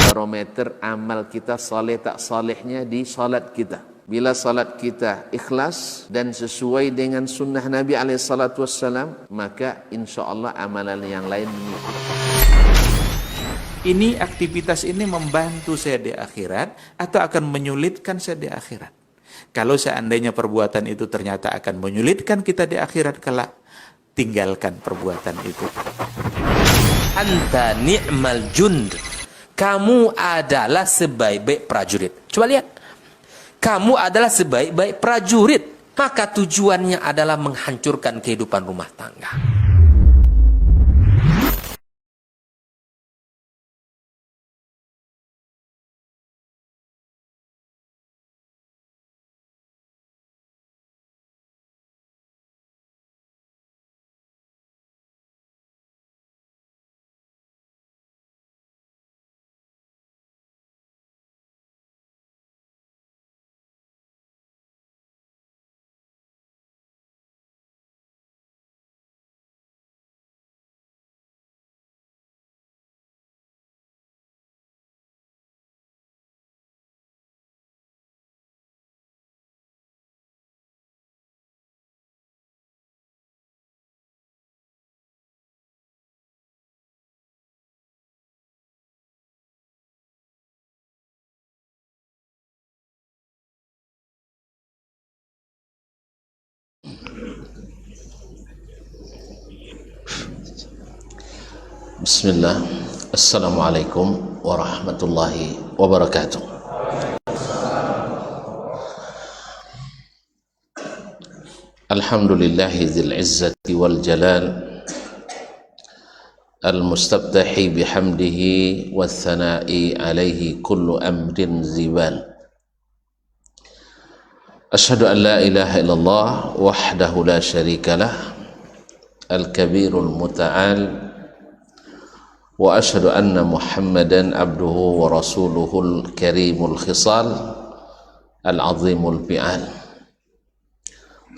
barometer amal kita saleh tak salehnya di salat kita. Bila salat kita ikhlas dan sesuai dengan sunnah Nabi SAW, maka insya Allah amalan yang lain mengikuti. Ini aktivitas ini membantu saya di akhirat atau akan menyulitkan saya di akhirat? Kalau seandainya perbuatan itu ternyata akan menyulitkan kita di akhirat kelak, tinggalkan perbuatan itu. Anta ni'mal jund. Kamu adalah sebaik-baik prajurit. Coba lihat. Kamu adalah sebaik-baik prajurit. Maka tujuannya adalah menghancurkan kehidupan rumah tangga. Bismillah. Assalamualaikum warahmatullahi wabarakatuh. Alhamdulillahi dzil izzati wal jalal al-mustabtahi bihamdihi wa thana'i alaihi kullu amrin zibal. Ashhadu an la ilaha illallah wahdahu la syarikalah al-kabirul muta'al wa ashhadu anna Muhammadan abduhu wa rasuluhul karimul khisal al-azimul fi'al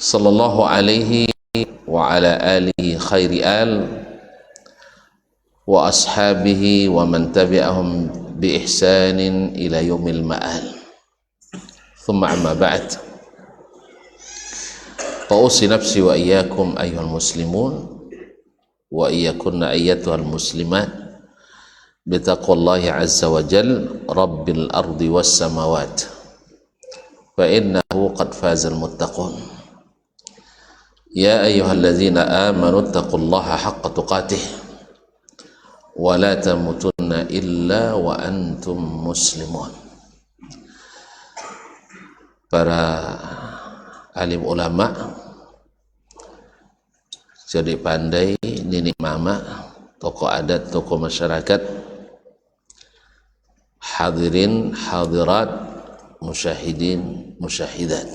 sallallahu alaihi wa ala alihi khairi al wa ashabihi wa man tabi'ahum bi ihsanin ila yaumil ma'al. Thumma amma ba'd, fa usi nafsi wa iyyakum ayyuhal muslimun wa iyyakunna ayyatuhal muslimat bitaqwallahi azza wa jal rabbil ardi was samawat fa innahu qad fazal muttaqun. Ya ayyuhalladzina amanu taqullaha haqqa tuqatih wa la tamutunna illa wa antum muslimun. Para alim ulama, jadi pandai, nini mama, tokoh adat, tokoh masyarakat, hadirin, hadirat, musyahidin, musyahidat,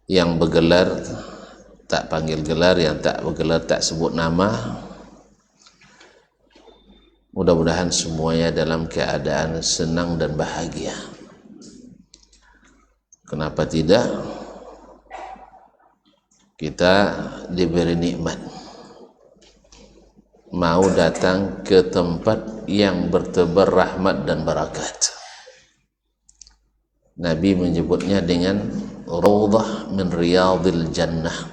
yang bergelar tak panggil gelar, yang tak bergelar tak sebut nama. Mudah-mudahan semuanya dalam keadaan senang dan bahagia. Kenapa tidak? Kita diberi nikmat mau datang ke tempat yang bertebar rahmat dan barakat. Nabi menyebutnya dengan raudhah min riyadil jannah,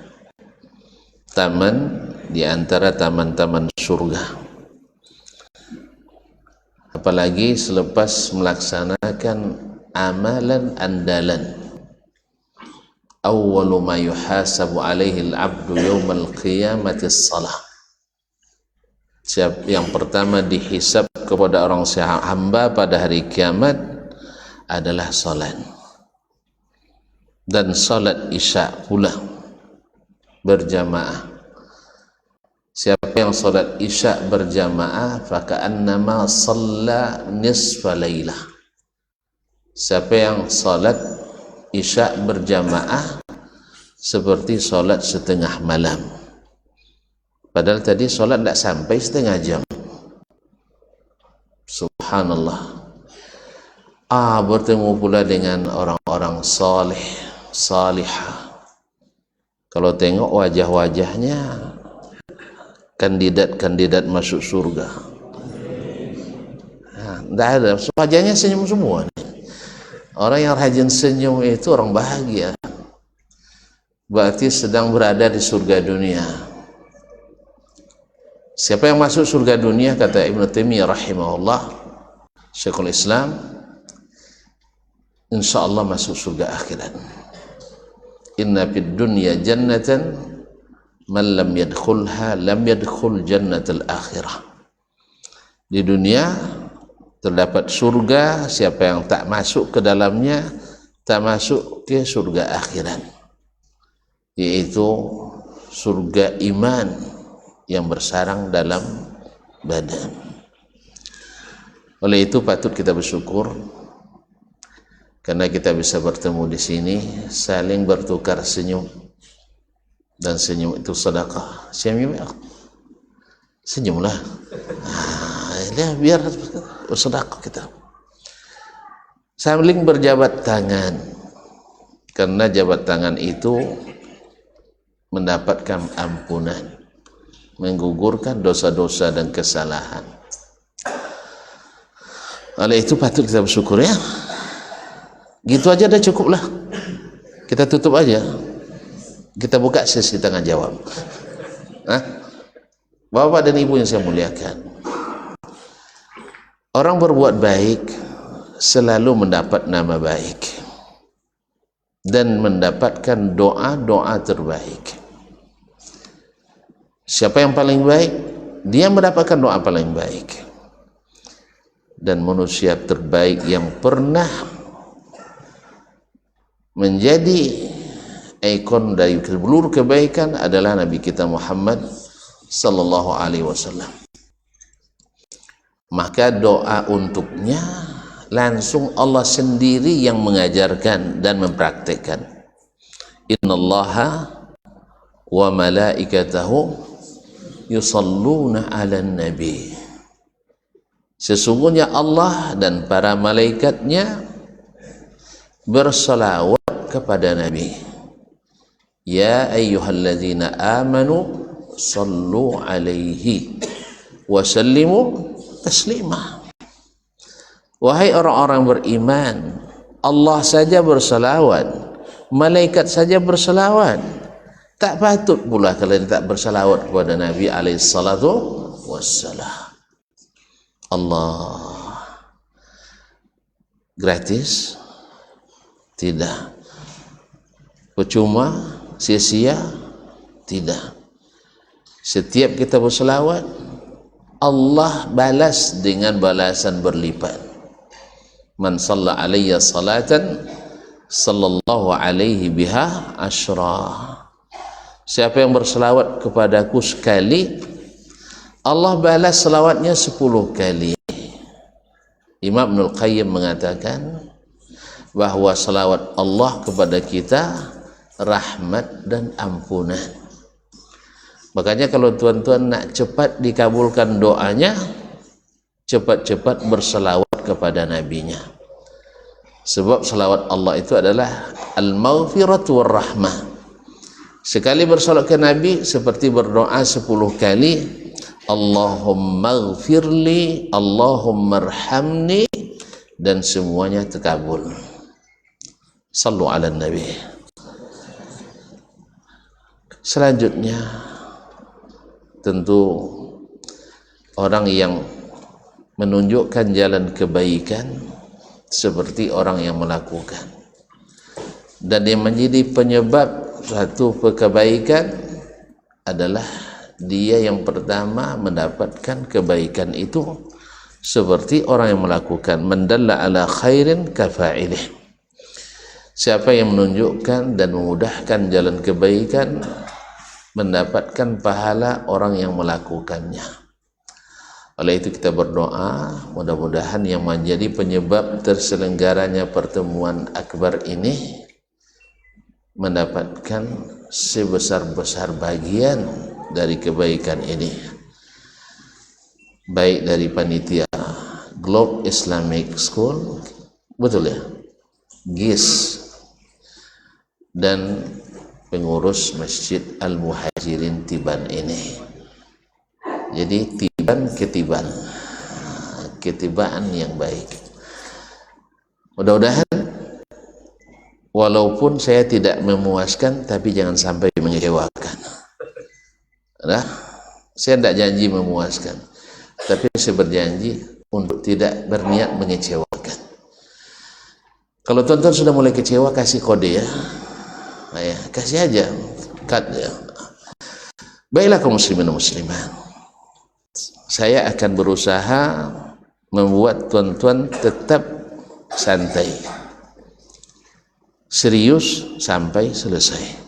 taman di antara taman-taman surga. Apalagi selepas melaksanakan amalan andalan. Awwalu ma yuhasabu alaihi al-'abdu yawmal qiyamati as-salah. Yang pertama dihisab kepada orang hamba pada hari kiamat adalah salat. Dan salat isya pula berjamaah. Siapa yang salat isya berjamaah, faka'annama shalla nisfa lailah. Siapa yang salat isya berjamaah seperti salat setengah malam. Padahal tadi salat tidak sampai setengah jam. Subhanallah. Bertemu pula dengan orang-orang salih, salihah. Kalau tengok wajah-wajahnya, kandidat-kandidat masuk surga. Tidak ada. Wajahnya senyum semua. Orang yang rajin senyum itu orang bahagia. Berarti sedang berada di surga dunia. Siapa yang masuk surga dunia, kata Ibnu Taimiyah rahimahullah, Syekhul Islam, insya Allah masuk surga akhirat. Inna fid dunya jannatan man lam yadkhulha lam yadkhul jannatal akhirah. Di dunia terdapat surga, siapa yang tak masuk ke dalamnya tak masuk ke surga akhirat, yaitu surga iman yang bersarang dalam badan. Oleh itu patut kita bersyukur karena kita bisa bertemu di sini, saling bertukar senyum, dan senyum itu sedekah. Senyumlah, biar bersedekah kita. Saling berjabat tangan, karena jabat tangan itu mendapatkan ampunan, menggugurkan dosa-dosa dan kesalahan. Oleh itu patut kita bersyukur ya. Gitu aja dah cukup lah. Kita tutup aja. Kita buka sesi tanya jawab. Bapak dan Ibu yang saya muliakan, orang berbuat baik selalu mendapat nama baik dan mendapatkan doa-doa terbaik. Siapa yang paling baik, dia mendapatkan doa paling baik. Dan manusia terbaik yang pernah menjadi ikon dari seluruh kebaikan adalah Nabi kita Muhammad sallallahu alaihi wasallam. Maka doa untuknya langsung Allah sendiri yang mengajarkan dan mempraktekkan. Innallaha wa malaikatahu yusalluna 'alan nabi. Sesungguhnya Allah dan para malaikatnya bersalawat kepada Nabi. Ya ayyuhalladzina amanu sallu alaihi wa sallimu taslima. Wahai orang-orang beriman, Allah saja bersalawat, malaikat saja bersalawat, tak patut pula kalian tak bersalawat kepada Nabi alaihi salatu wassalam. Allah gratis? Tidak. Percuma? Sia-sia? Tidak. Setiap kita berselawat, Allah balas dengan balasan berlipat. Man shalla alayya salatan sallallahu alaihi biha asyra. Siapa yang berselawat kepadaku sekali, Allah balas selawatnya 10 kali. Imam Ibnul Qayyim mengatakan bahwa selawat Allah kepada kita rahmat dan ampunan. Makanya kalau tuan-tuan nak cepat dikabulkan doanya, cepat-cepat berselawat kepada nabinya. Sebab selawat Allah itu adalah al-maghfiratu war-rahmah. Sekali berselawat ke Nabi seperti berdoa 10 kali, Allahumma ghfirli, Allahumma arhamni, dan semuanya terkabul. Sallu ala Nabi. Selanjutnya tentu orang yang menunjukkan jalan kebaikan seperti orang yang melakukan, dan yang menjadi penyebab suatu kebaikan adalah dia yang pertama mendapatkan kebaikan itu seperti orang yang melakukan. Mendalla ala khairin kafa'ilih. Siapa yang menunjukkan dan memudahkan jalan kebaikan mendapatkan pahala orang yang melakukannya. Oleh itu kita berdoa mudah-mudahan yang menjadi penyebab terselenggaranya pertemuan akbar ini mendapatkan sebesar-besar bagian dari kebaikan ini, baik dari panitia Globe Islamic School, betul ya, GIS, dan pengurus Masjid Al-Muhajirin Tiban ini. Jadi Tiban ke Tiban, ketibaan yang baik. Mudah-mudahan walaupun saya tidak memuaskan, tapi jangan sampai mengecewakan. Nah, saya tidak janji memuaskan, tapi saya berjanji untuk tidak berniat mengecewakan. Kalau tuan-tuan sudah mulai kecewa, kasih kode ya. Nah, ya, kasih aja cut ya. Baiklah kaum muslimin dan muslimat, saya akan berusaha membuat tuan-tuan tetap santai, serius sampai selesai.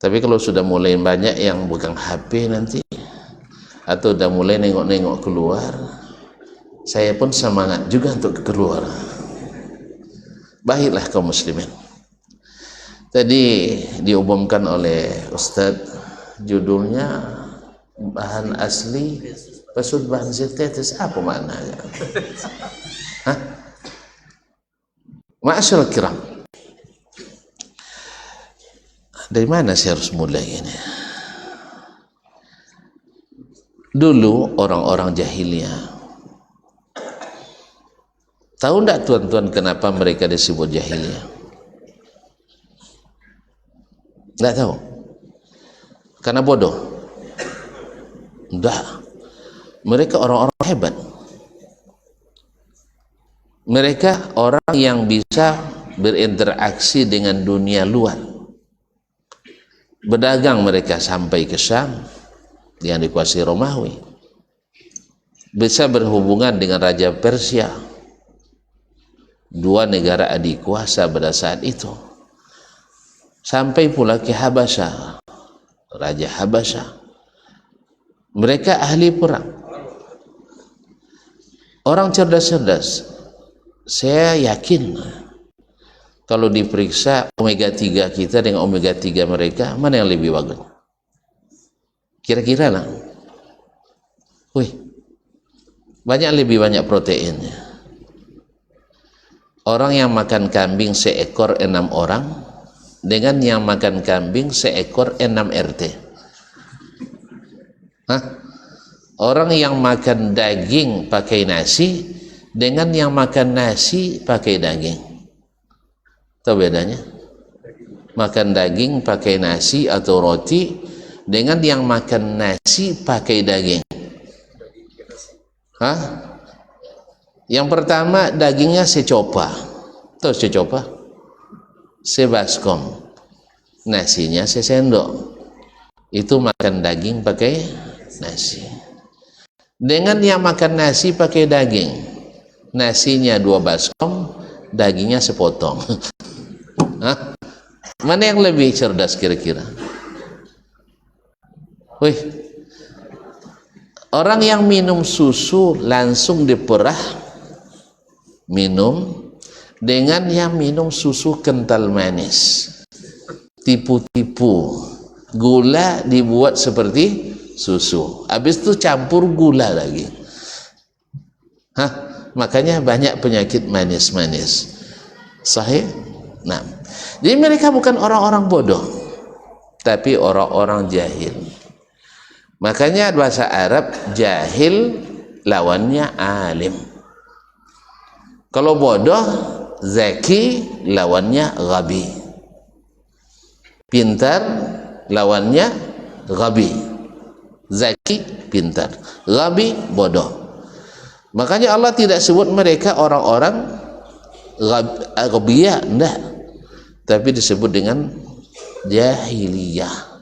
Tapi kalau sudah mulai banyak yang pegang HP nanti, atau sudah mulai nengok-nengok keluar, saya pun semangat juga untuk keluar. Baiklah kaum muslimin, tadi diumumkan oleh Ustadz, judulnya bahan asli pesut bahan sintetis, apa maknanya? Hah? Ma'asyarul kiram, dari mana saya harus mulai ini? Dulu orang-orang jahiliyah, tahu enggak tuan-tuan kenapa mereka disebut jahiliyah? Enggak tahu? Karena bodoh? Enggak. Mereka orang-orang hebat. Mereka orang yang bisa berinteraksi dengan dunia luar. Berdagang mereka sampai ke Syam yang dikuasai Romawi. Bisa berhubungan dengan Raja Persia, dua negara adik kuasa pada saat itu. Sampai pula ke Habasyah, Raja Habasyah. Mereka ahli perang, orang cerdas-cerdas. Saya yakin kalau diperiksa omega 3 kita dengan omega 3 mereka, mana yang lebih bagus? Kira-kira lah. Wih, lebih banyak proteinnya. Orang yang makan kambing seekor 6 orang dengan yang makan kambing seekor 6 RT. Hah? Orang yang makan daging pakai nasi dengan yang makan nasi pakai daging, tahu bedanya? Makan daging pakai nasi atau roti dengan yang makan nasi pakai daging. Hah? Yang pertama dagingnya secopa, tahu secopa? Sebaskom, nasinya sesendok. Itu makan daging pakai nasi. Dengan yang makan nasi pakai daging, nasinya 2 baskom, dagingnya sepotong. Hah? Mana yang lebih cerdas kira-kira? Wih, orang yang minum susu langsung diperah minum dengan yang minum susu kental manis, tipu-tipu, gula dibuat seperti susu, habis itu campur gula lagi. Hah? Makanya banyak penyakit manis-manis. Sahih? Nah, jadi mereka bukan orang-orang bodoh, tapi orang-orang jahil. Makanya bahasa Arab jahil lawannya alim. Kalau bodoh, zaki lawannya ghabi. Pintar lawannya ghabi. Zaki pintar, ghabi bodoh. Makanya Allah tidak sebut mereka orang-orang ghabiyah, enggak, tapi disebut dengan jahiliyah.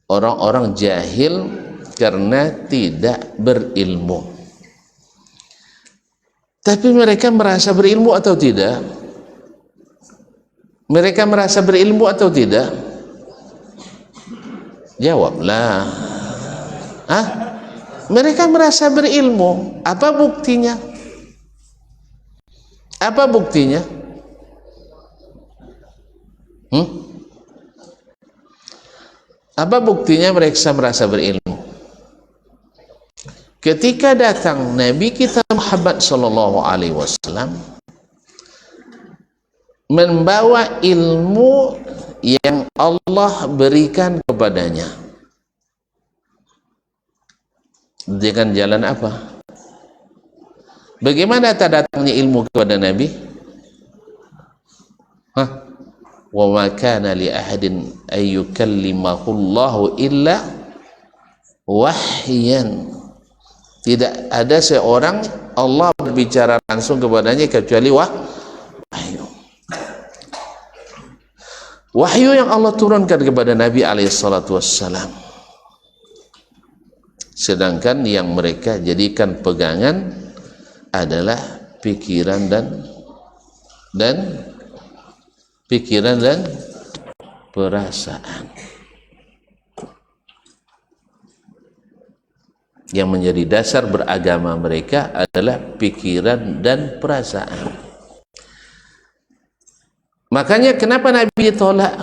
Orang-orang jahil karena tidak berilmu. Tapi mereka merasa berilmu atau tidak? Mereka merasa berilmu atau tidak? Jawablah. Hah? Mereka merasa berilmu. Apa buktinya? Apa buktinya? Apa buktinya mereka merasa berilmu? Ketika datang Nabi kita Muhammad sallallahu alaihi wasallam membawa ilmu yang Allah berikan kepadanya. Dengan jalan apa? Bagaimana datangnya ilmu kepada Nabi? Wa ma kana li ahadin ay yukallimahu Allahu illa wahyan. Tidak ada seorang Allah berbicara langsung kepadanya kecuali wahyu. Wahyu yang Allah turunkan kepada Nabi alaihissalatu wassalam. Sedangkan yang mereka jadikan pegangan adalah pikiran dan perasaan. Yang menjadi dasar beragama mereka adalah pikiran dan perasaan. Makanya kenapa Nabi ditolak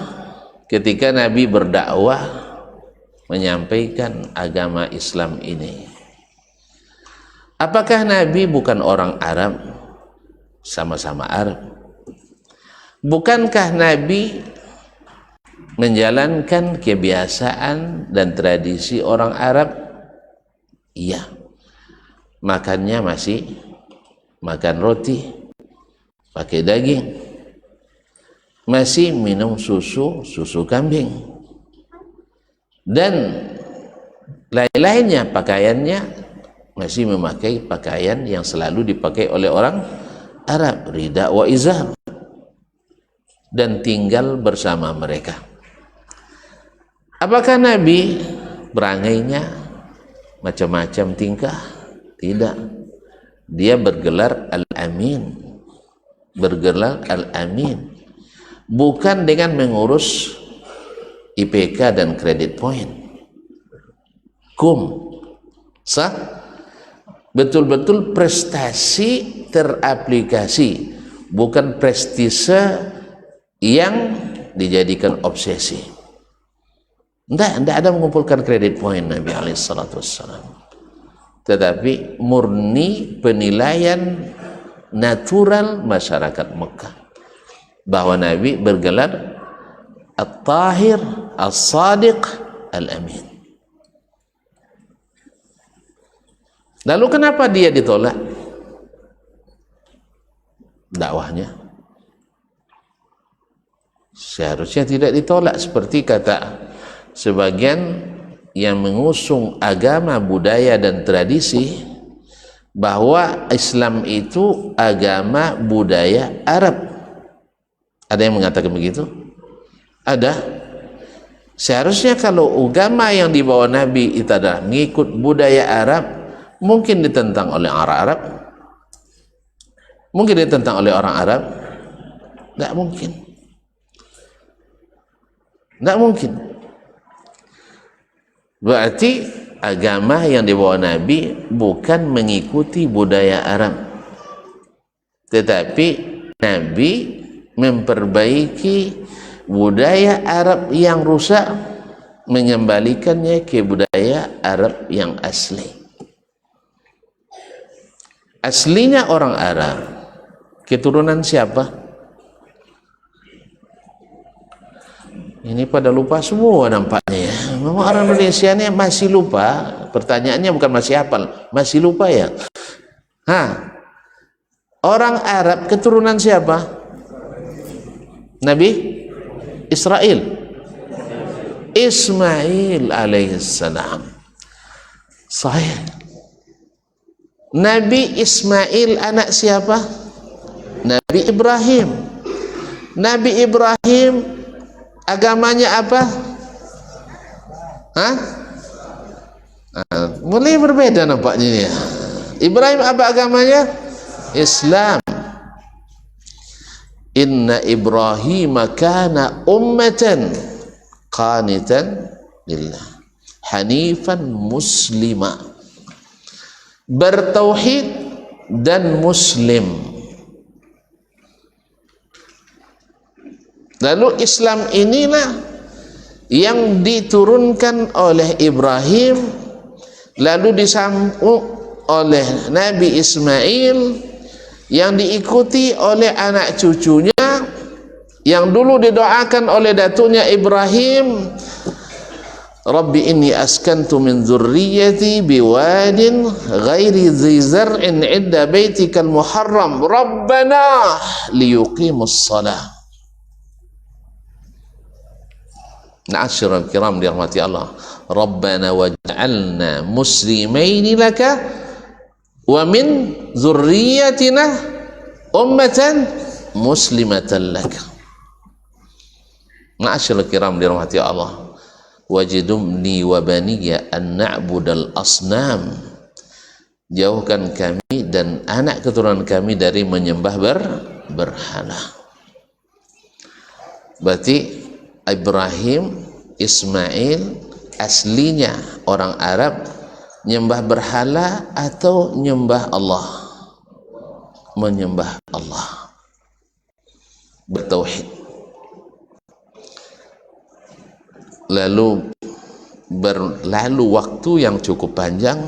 ketika Nabi berdakwah menyampaikan agama Islam ini? Apakah Nabi bukan orang Arab? Sama-sama Arab. Bukankah Nabi menjalankan kebiasaan dan tradisi orang Arab? Iya. Makannya masih makan roti pakai daging, masih minum susu kambing, dan lain-lainnya. Pakaiannya masih memakai pakaian yang selalu dipakai oleh orang Arab, rida wa izar, dan tinggal bersama mereka. Apakah Nabi berangainya macam-macam tingkah? Tidak. Dia bergelar Al-Amin. Bergelar Al-Amin. Bukan dengan mengurus IPK dan kredit point. Sah? Betul-betul prestasi teraplikasi, bukan prestise yang dijadikan obsesi. Tidak ada mengumpulkan kredit point Nabi alaihissalatu wassalam, tetapi murni penilaian natural masyarakat Mekah bahwa Nabi bergelar At-Tahir, As-Sadiq, Al-Amin. Lalu kenapa dia ditolak dakwahnya? Seharusnya tidak ditolak, seperti kata sebagian yang mengusung agama, budaya dan tradisi bahwa Islam itu agama budaya Arab. Ada yang mengatakan begitu? Ada. Seharusnya kalau agama yang dibawa Nabi itu adalah mengikut budaya Arab, mungkin ditentang oleh orang Arab? Mungkin ditentang oleh orang Arab? Tidak mungkin. Tidak mungkin. Berarti agama yang dibawa Nabi bukan mengikuti budaya Arab, tetapi Nabi memperbaiki budaya Arab yang rusak, mengembalikannya ke budaya Arab yang asli. Aslinya orang Arab, keturunan siapa? Ini pada lupa semua nampaknya ya. Memang orang Indonesia ini masih lupa. Pertanyaannya bukan masih hafal, masih lupa ya. Orang Arab keturunan siapa? Nabi Israel, Ismail alaihissalam. Sahih. Nabi Ismail anak siapa? Nabi Ibrahim. Nabi Ibrahim agamanya apa? Mulai berbeda nampaknya ya. Ibrahim apa agamanya? Islam. Inna Ibrahim kana ummatan qanitan lillah hanifan muslima, bertauhid dan muslim. Lalu Islam inilah yang diturunkan oleh Ibrahim, lalu disambung oleh Nabi Ismail, yang diikuti oleh anak cucunya, yang dulu didoakan oleh datuknya Ibrahim, Rabbi inni askantu min dzurriyyati biwadin ghairi dzi zar'in 'inda baitikal muharram rabbana liyuqimus shalah. Ma'asyiral kiram dirahmati Allah, Rabbana waj'alna muslimaini laka wa min dzurriyyatina ummatan muslimatan laka. Ma'asyiral kiram dirahmati Allah, wajidumni wa baniya an na'budal asnam. Jauhkan kami dan anak keturunan kami dari menyembah berhala. Berarti Ibrahim, Ismail aslinya orang Arab nyembah berhala atau nyembah Allah? Menyembah Allah, bertauhid. Lalu berlalu waktu yang cukup panjang,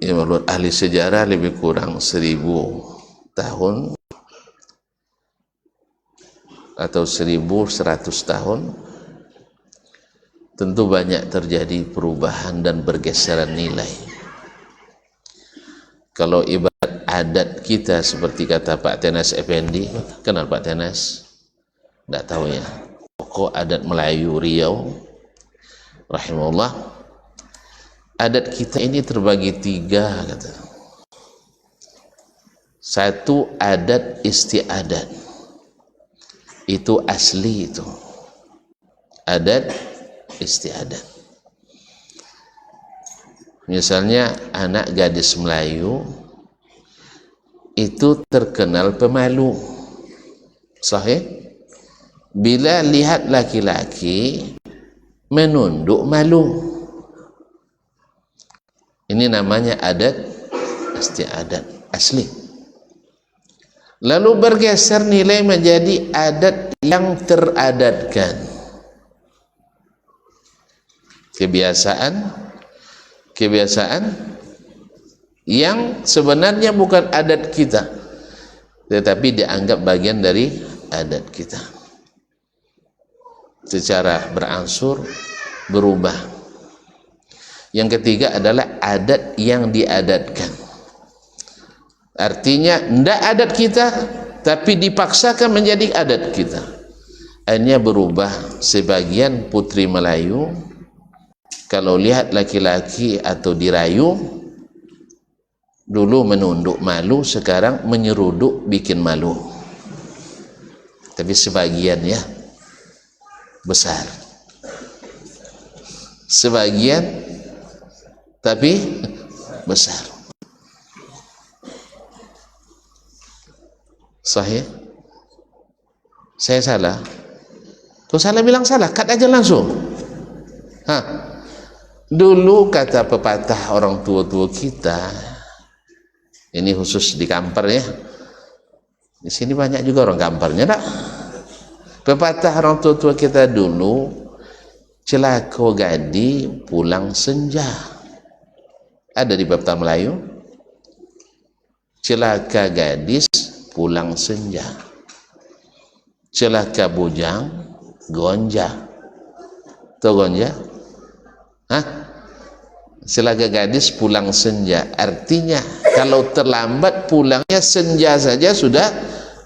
ya menurut ahli sejarah lebih kurang 1000 tahun atau 1100 tahun. Tentu banyak terjadi perubahan dan pergeseran nilai. Kalau ibarat adat kita seperti kata Pak Tenas Effendi, kenal Pak Tenas? Tidak tahu ya. Pokok adat Melayu Riau rahimahullah, adat kita ini terbagi 3 kata. Satu, adat istiadat, itu asli, itu adat istiadat. Misalnya anak gadis Melayu itu terkenal pemalu, sahih. Bila lihat laki-laki menunduk malu, ini namanya adat istiadat asli. Lalu bergeser nilai menjadi adat yang teradatkan, kebiasaan yang sebenarnya bukan adat kita, tetapi dianggap bagian dari adat kita. Secara berangsur berubah. Yang ketiga adalah adat yang diadatkan. Artinya tidak adat kita, tapi dipaksakan menjadi adat kita. Akhirnya berubah. Sebagian putri Melayu kalau lihat laki-laki atau dirayu, dulu menunduk malu, sekarang menyeruduk bikin malu. Tapi sebagian ya, besar, sebagian tapi besar. Sahih? Saya salah? Kalau salah bilang salah, cut aja langsung. Dulu kata pepatah orang tua-tua kita, ini khusus di Kampar ya, di sini banyak juga orang Kamparnya tak? Pepatah orang tua-tua kita dulu, celaka gadi pulang senja. Ada di pepatah Melayu, celaka gadis pulang senja, celaka bujang gonja. Tahu gonja? Celaka gadis pulang senja, artinya kalau terlambat pulangnya senja saja sudah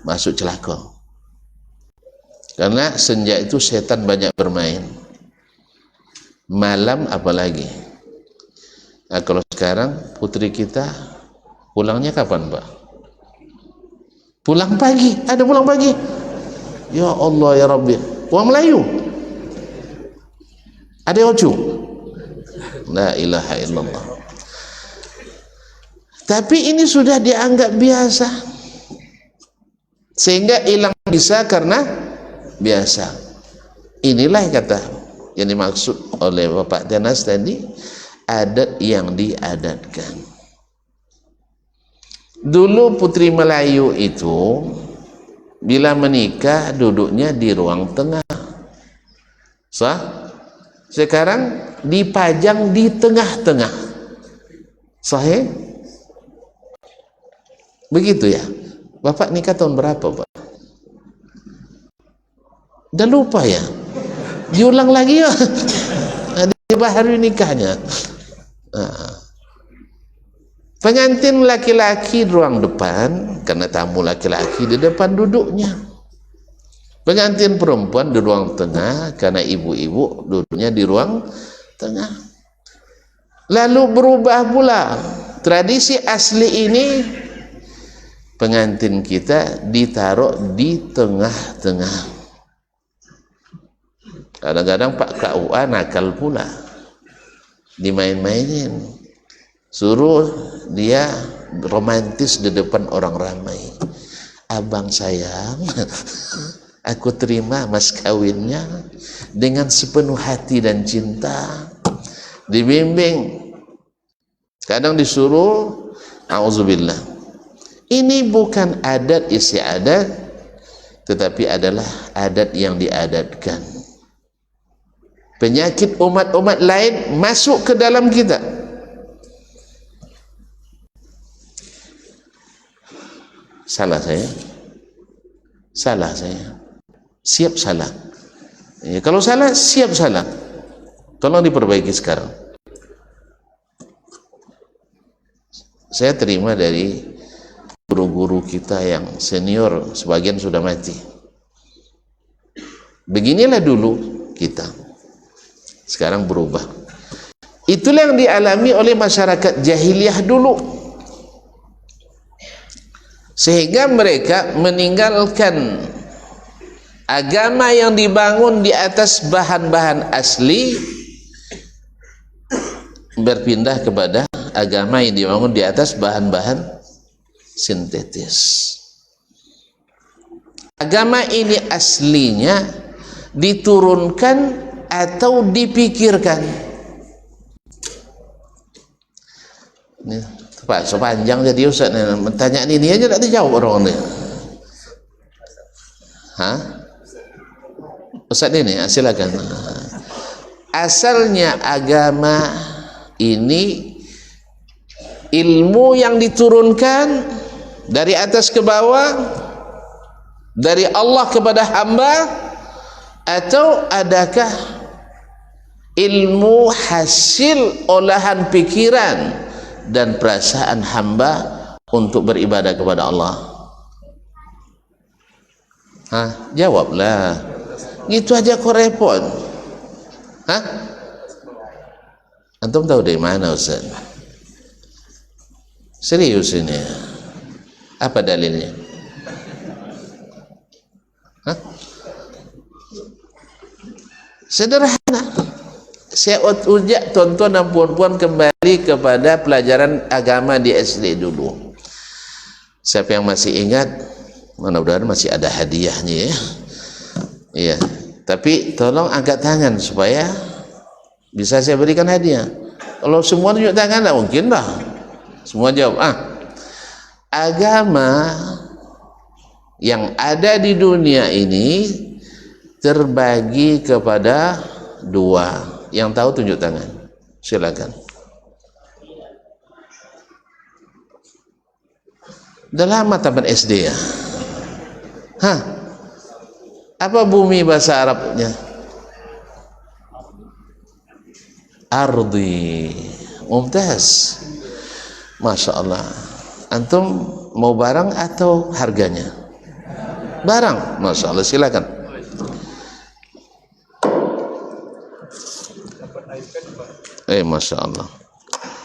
masuk celaka. Karena senja itu setan banyak bermain, malam apalagi. Nah, kalau sekarang putri kita pulangnya kapan Pak? Pulang pagi, ada pulang pagi. Ya Allah ya Rabbi, orang Melayu ada ocu. La ilaha illallah. Tapi ini sudah dianggap biasa, sehingga hilang bisa karena biasa. Inilah kata yang dimaksud oleh Bapak Tenas tadi, adat yang diadatkan. Dulu putri Melayu itu bila menikah duduknya di ruang tengah, sah? Sekarang dipajang di tengah-tengah, sahih? Begitu ya. Bapak nikah tahun berapa Pak? Udah lupa ya? diulang lagi ya. Baru nikahnya. Pengantin laki-laki di ruang depan, karena tamu laki-laki di depan duduknya. Pengantin perempuan di ruang tengah, karena ibu-ibu duduknya di ruang tengah. Lalu berubah pula tradisi asli ini, pengantin kita ditaruh di tengah-tengah. Kadang-kadang Pak KUA nakal pula, dimain-mainin, suruh dia romantis di depan orang ramai. Abang sayang, aku terima mas kawinnya dengan sepenuh hati dan cinta. Dibimbing, kadang disuruh, auzubillah. Ini bukan adat istiadat, tetapi adalah adat yang diadatkan. Penyakit umat-umat lain masuk ke dalam kita. Salah saya, siap salah. Ya, kalau salah, siap salah. Tolong diperbaiki sekarang. Saya terima dari guru-guru kita yang senior, sebagian sudah mati. Beginilah dulu kita. Sekarang berubah. Itulah yang dialami oleh masyarakat jahiliyah dulu. Sehingga mereka meninggalkan agama yang dibangun di atas bahan-bahan asli, berpindah kepada agama yang dibangun di atas bahan-bahan sintetis. Agama ini aslinya diturunkan atau dipikirkan. Ini Pak, sepanjang jadi Ustaz nih, pertanyaan ini aja tak dijawab orang ini. Hah? Ustaz ini, silakan. Asalnya agama ini ilmu yang diturunkan dari atas ke bawah, dari Allah kepada hamba, atau adakah ilmu hasil olahan pikiran dan perasaan hamba untuk beribadah kepada Allah? Hah? Jawablah. Gitu aja kok repot. Hah? Antum tahu dari mana Ustaz? Serius ini. Apa dalilnya? Hah? Sederhana. Saya ujak tonton dan puan-puan kembali kepada pelajaran agama di SD dulu. Siapa yang masih ingat, mudah-mudahan masih ada hadiahnya ya. Iya, tapi tolong angkat tangan supaya bisa saya berikan hadiah. Kalau semua tunjuk tangan, tak mungkin lah. Semua jawab. Agama yang ada di dunia ini terbagi kepada dua. Yang tahu tunjuk tangan, silakan. Udah lama taman SD ya. Hah? Apa bumi bahasa Arabnya? Ardi. Mumtaz. Masya Allah. Antum mau barang atau harganya? Barang. Masya Allah, silakan. Masya Allah.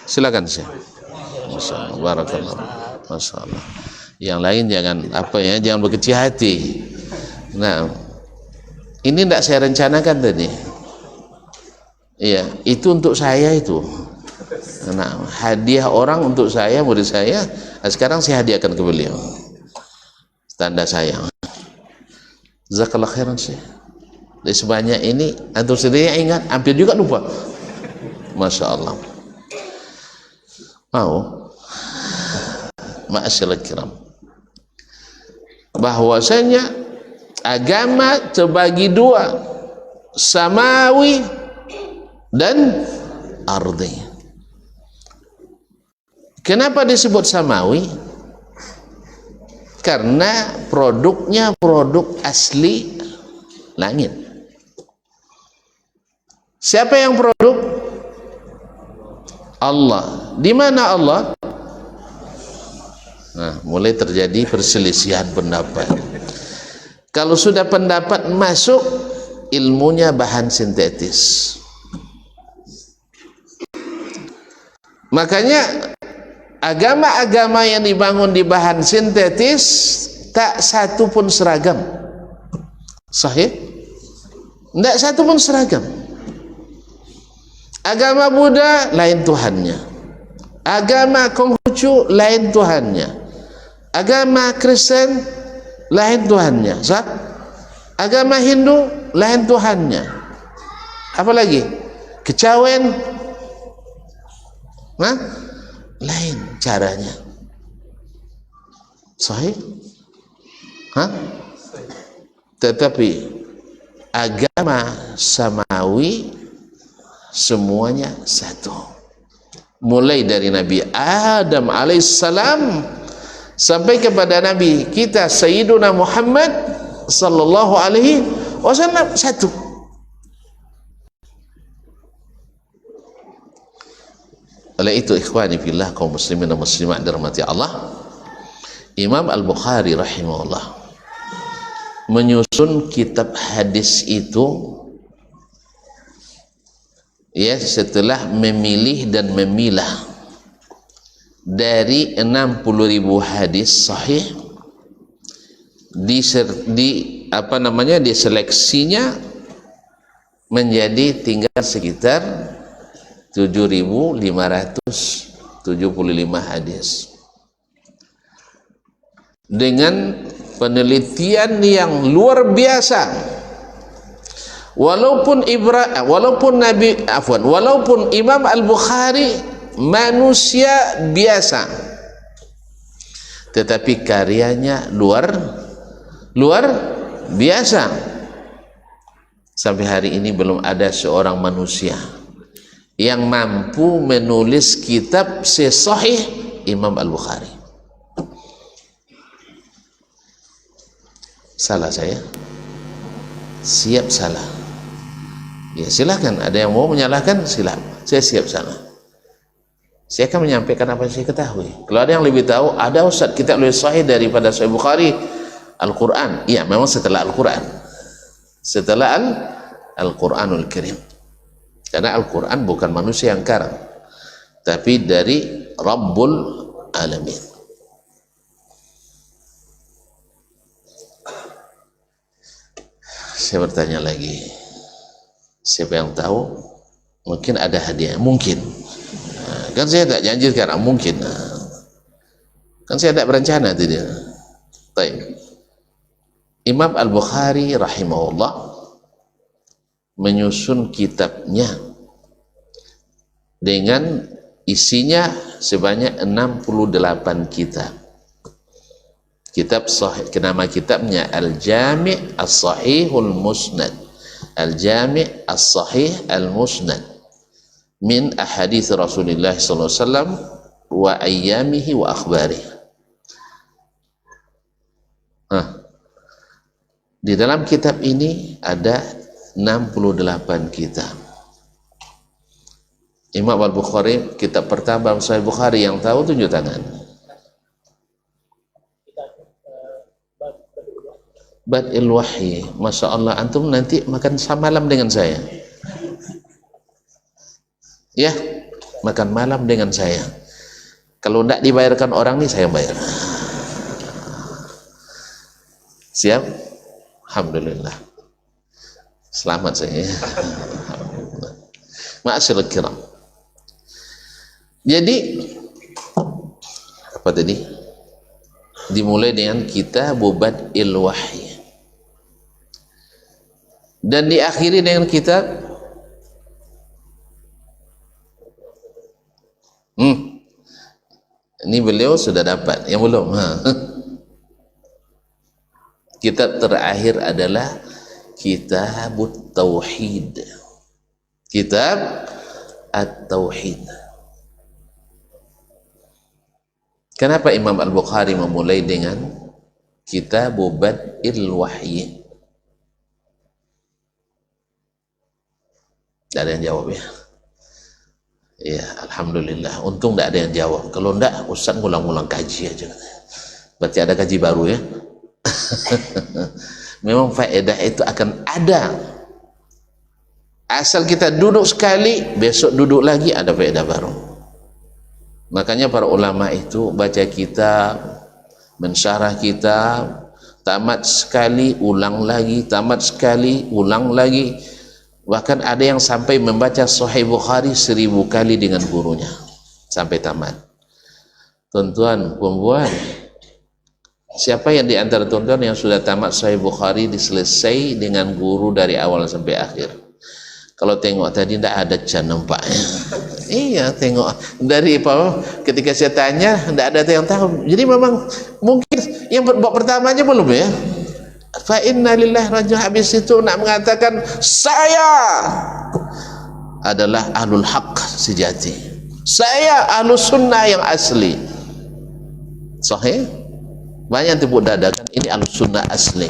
Silakan sih. Masya Allah. Barakallah. Masya Allah. Yang lain jangan jangan berkecil hati. Nah, ini tidak saya rencanakan tadi. Iya, itu untuk saya itu. Nah, hadiah orang untuk saya, murid saya. Sekarang saya hadiahkan ke beliau. Tanda sayang. Jazakallah khairan sih. Dari sebanyak ini, antum sendiri ingat, hampir juga lupa. Masya Allah. Mau? Ma'asyiral kiram, bahwasanya agama terbagi dua, samawi dan ardi. Kenapa disebut samawi? Karena produknya produk asli langit. Siapa yang produk? Allah. Di mana Allah? Nah, mulai terjadi perselisihan pendapat. Kalau sudah pendapat masuk, ilmunya bahan sintetis. Makanya agama-agama yang dibangun di bahan sintetis tak satu pun seragam. Sahih? Tidak satu pun seragam. Agama Buddha lain Tuhannya, agama Konghucu lain Tuhannya, agama Kristen lain Tuhannya, sah? Agama Hindu lain Tuhannya. Apalagi kecawen, nah, lain caranya. Sahih? Hah? Tetapi agama samawi semuanya satu. Mulai dari Nabi Adam alaihissalam sampai kepada Nabi kita Sayyiduna Muhammad sallallahu alaihi wasallam satu. Oleh itu ikhwani fillah, kaum muslimin dan muslimat dirahmati Allah, Imam Al-Bukhari rahimahullah menyusun kitab hadis itu ya setelah memilih dan memilah dari 60.000 hadis sahih, diseleksinya menjadi tinggal sekitar 7.575 hadis dengan penelitian yang luar biasa. Walaupun Imam Al-Bukhari manusia biasa, tetapi karyanya luar biasa. Sampai hari ini belum ada seorang manusia yang mampu menulis kitab sesahih Imam Al-Bukhari. Salah saya? Siap salah. Ya silakan, ada yang mau menyalahkan silakan, saya siap salah. Saya akan menyampaikan apa yang saya ketahui. Kalau ada yang lebih tahu, ada ustaz kita lebih sahih daripada Sahih Bukhari Al-Quran. Iya, memang setelah Al-Quran, setelah Al-Quranul Karim, karena Al-Quran bukan manusia yang karang, tapi dari Rabbul Alamin. Saya bertanya lagi, siapa yang tahu? Mungkin ada hadiah, mungkin. Nah, kan saya tak janji sekarang, mungkin. Nah, kan saya tak berencana tadi. Baik. Imam Al-Bukhari rahimahullah menyusun kitabnya dengan isinya sebanyak 68 kitab. Kitab sahih, nama kitabnya Al-Jami' As-Sahihul Musnad. Al-Jami' As-Sahih Al-Musnad min ahadits Rasulullah sallallahu alaihi wasallam wa ayyamihi wa akhbarihi. Di dalam kitab ini ada 68 kitab. Imam Al-Bukhari, kitab pertama Sahih Bukhari yang tahu tunjuk tangan. Bad'il Wahyi. Masya Allah, antum nanti makan malam dengan saya ya, makan malam dengan saya. Kalau tidak dibayarkan orang nih, saya bayar. Siap? Alhamdulillah, selamat saya. Ma'asyiral kiram. Jadi apa tadi? Dimulai dengan Kitab Bad'il Wahyi dan diakhiri dengan kitab ini beliau sudah dapat, yang belum kitab terakhir adalah Kitabut Tauhid, Kitab At-Tauhid. Kenapa Imam Al-Bukhari memulai dengan Kitab Bad'il Wahyi? Tidak ada yang jawab ya. Ya, alhamdulillah. Untung tidak ada yang jawab. Kalau tidak, Ustaz ngulang-ngulang kaji aja. Berarti ada kaji baru ya. Memang faedah itu akan ada. Asal kita duduk sekali, besok duduk lagi ada faedah baru. Makanya para ulama itu baca kitab, mensyarah kitab, tamat sekali, ulang lagi, tamat sekali, ulang lagi. Bahkan ada yang sampai membaca Sahih Bukhari 1000 kali dengan gurunya sampai tamat. Tuan-tuan, puan-puan, siapa yang di antara tuan-tuan yang sudah tamat Sahih Bukhari diselesai dengan guru dari awal sampai akhir? Kalau tengok tadi tidak ada can nampaknya. Iya, tengok dari apa? Ketika saya tanya tidak ada yang tahu. Jadi memang mungkin yang bab pertama aja belum ya. Fa inna lillahi rajul, habis itu nak mengatakan saya adalah ahlul haq sejati. Saya ahlus sunnah yang asli. Sahih? Banyak tepuk dada kan ini ahlus sunnah asli.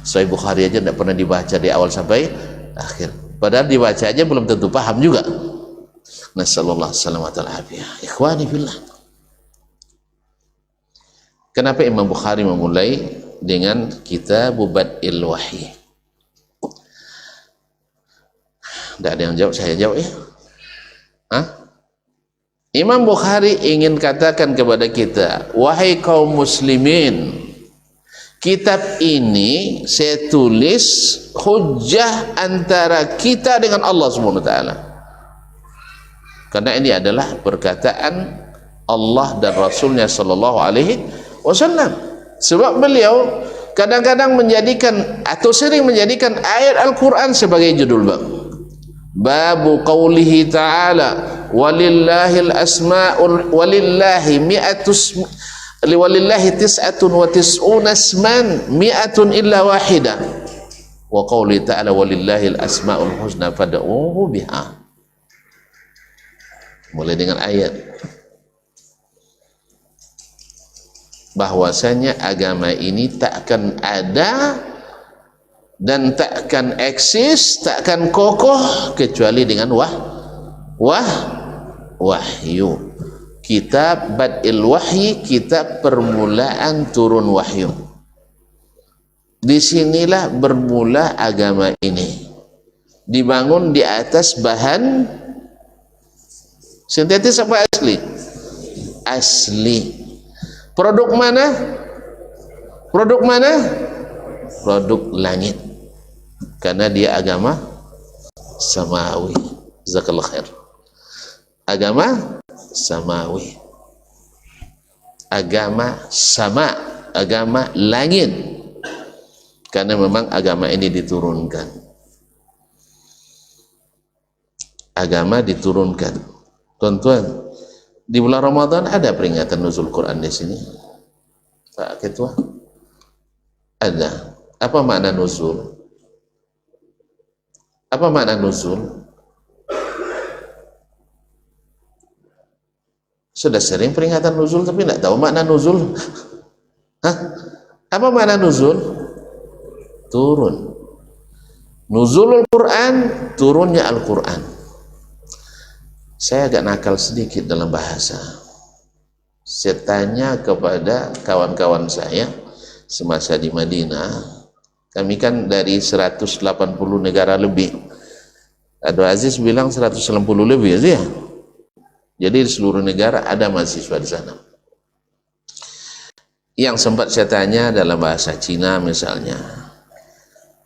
Sahih Bukhari aja tidak pernah dibaca di awal sampai akhir. Padahal dibaca aja belum tentu paham juga. Nasallallahu alaihi wasallam. Ikhwani fillah. Kenapa Imam Bukhari memulai dengan kitab Bad'il Wahyi? Tidak ada yang jawab, saya jawab ya. Hah? Imam Bukhari ingin katakan kepada kita, wahai kaum muslimin, kitab ini saya tulis hujjah antara kita dengan Allah Subhanahu wa taala. Karena ini adalah perkataan Allah dan Rasulnya sallallahu alaihi wasallam. Sebab beliau kadang-kadang menjadikan atau sering menjadikan ayat Al-Quran sebagai judul bab. Babu qawlihi ta'ala walillahil asma'ul walillahi mi'atus walillahi tis'atun wa tis'una asman mi'atun illa wahida wa qawlihi ta'ala walillahil asma'ul husna fad'uhu biha. Mulai dengan ayat bahwasanya agama ini takkan ada dan takkan eksis, takkan kokoh kecuali dengan wahyu. Kitab Bad'il Wahyi, kitab permulaan turun wahyu. Disinilah bermula agama ini, dibangun di atas bahan sintetis apa asli? Asli. Produk mana? Produk mana? Produk langit. Karena dia agama samawi. Jazakallahu khair. Agama samawi. Agama sama, agama langit. Karena memang agama ini diturunkan. Agama diturunkan. Tuan-tuan, di bulan Ramadan ada peringatan nuzul Quran di sini. Pak Ketua, ada. Apa makna nuzul? Apa makna nuzul? Sudah sering peringatan nuzul tapi tidak tahu makna nuzul. Hah? Apa makna nuzul? Turun. Nuzulul Quran, turunnya Al-Quran. Saya agak nakal sedikit dalam bahasa. Saya tanya kepada kawan-kawan saya semasa di Madinah. Kami kan dari 180 negara lebih. Abdul Aziz bilang 160 lebih ya. Jadi di seluruh negara ada mahasiswa di sana. Yang sempat saya tanya dalam bahasa Cina misalnya,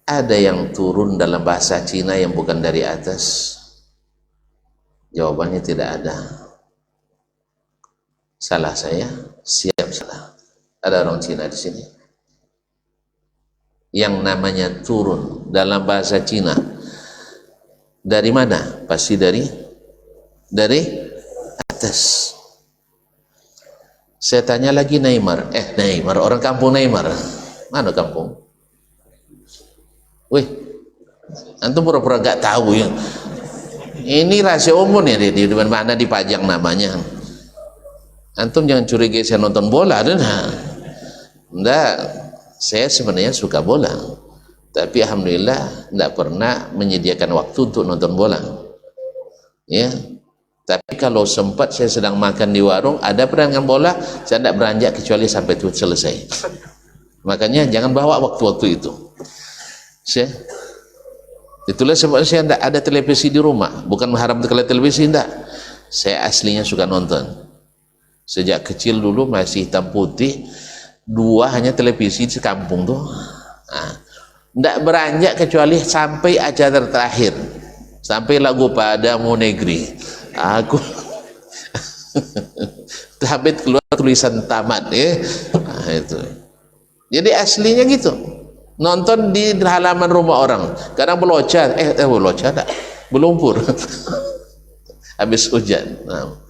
ada yang turun dalam bahasa Cina yang bukan dari atas? Jawabannya tidak ada. Salah saya? Siap salah. Ada orang Cina di sini. Yang namanya turun dalam bahasa Cina. Dari mana? Pasti dari atas. Saya tanya lagi Neymar. Neymar, orang kampung Neymar. Mana kampung? Wih, antum pura-pura gak tahu ya. Ini rahasia umum ya, di mana dipajang namanya. Antum jangan curiga saya nonton bola, enggak. Saya sebenarnya suka bola. Tapi alhamdulillah tidak pernah menyediakan waktu untuk nonton bola. Ya. Tapi kalau sempat saya sedang makan di warung, ada pertandingan bola, saya tidak beranjak kecuali sampai itu selesai. Makanya jangan bawa waktu-waktu itu. Itulah sebabnya saya tidak ada televisi di rumah. Bukan mengharamkan televisi, tidak. Saya aslinya suka nonton. Sejak kecil dulu masih hitam putih, 2 hanya televisi di kampung tuh. Tidak beranjak kecuali sampai acara terakhir, sampai lagu Padamu Negeri. Aku sampai keluar tulisan tamat, ya. Itu. Jadi aslinya gitu. Nonton di halaman rumah orang. Kadang belocah, belocah tak, belumpur. Habis hujan. Nah,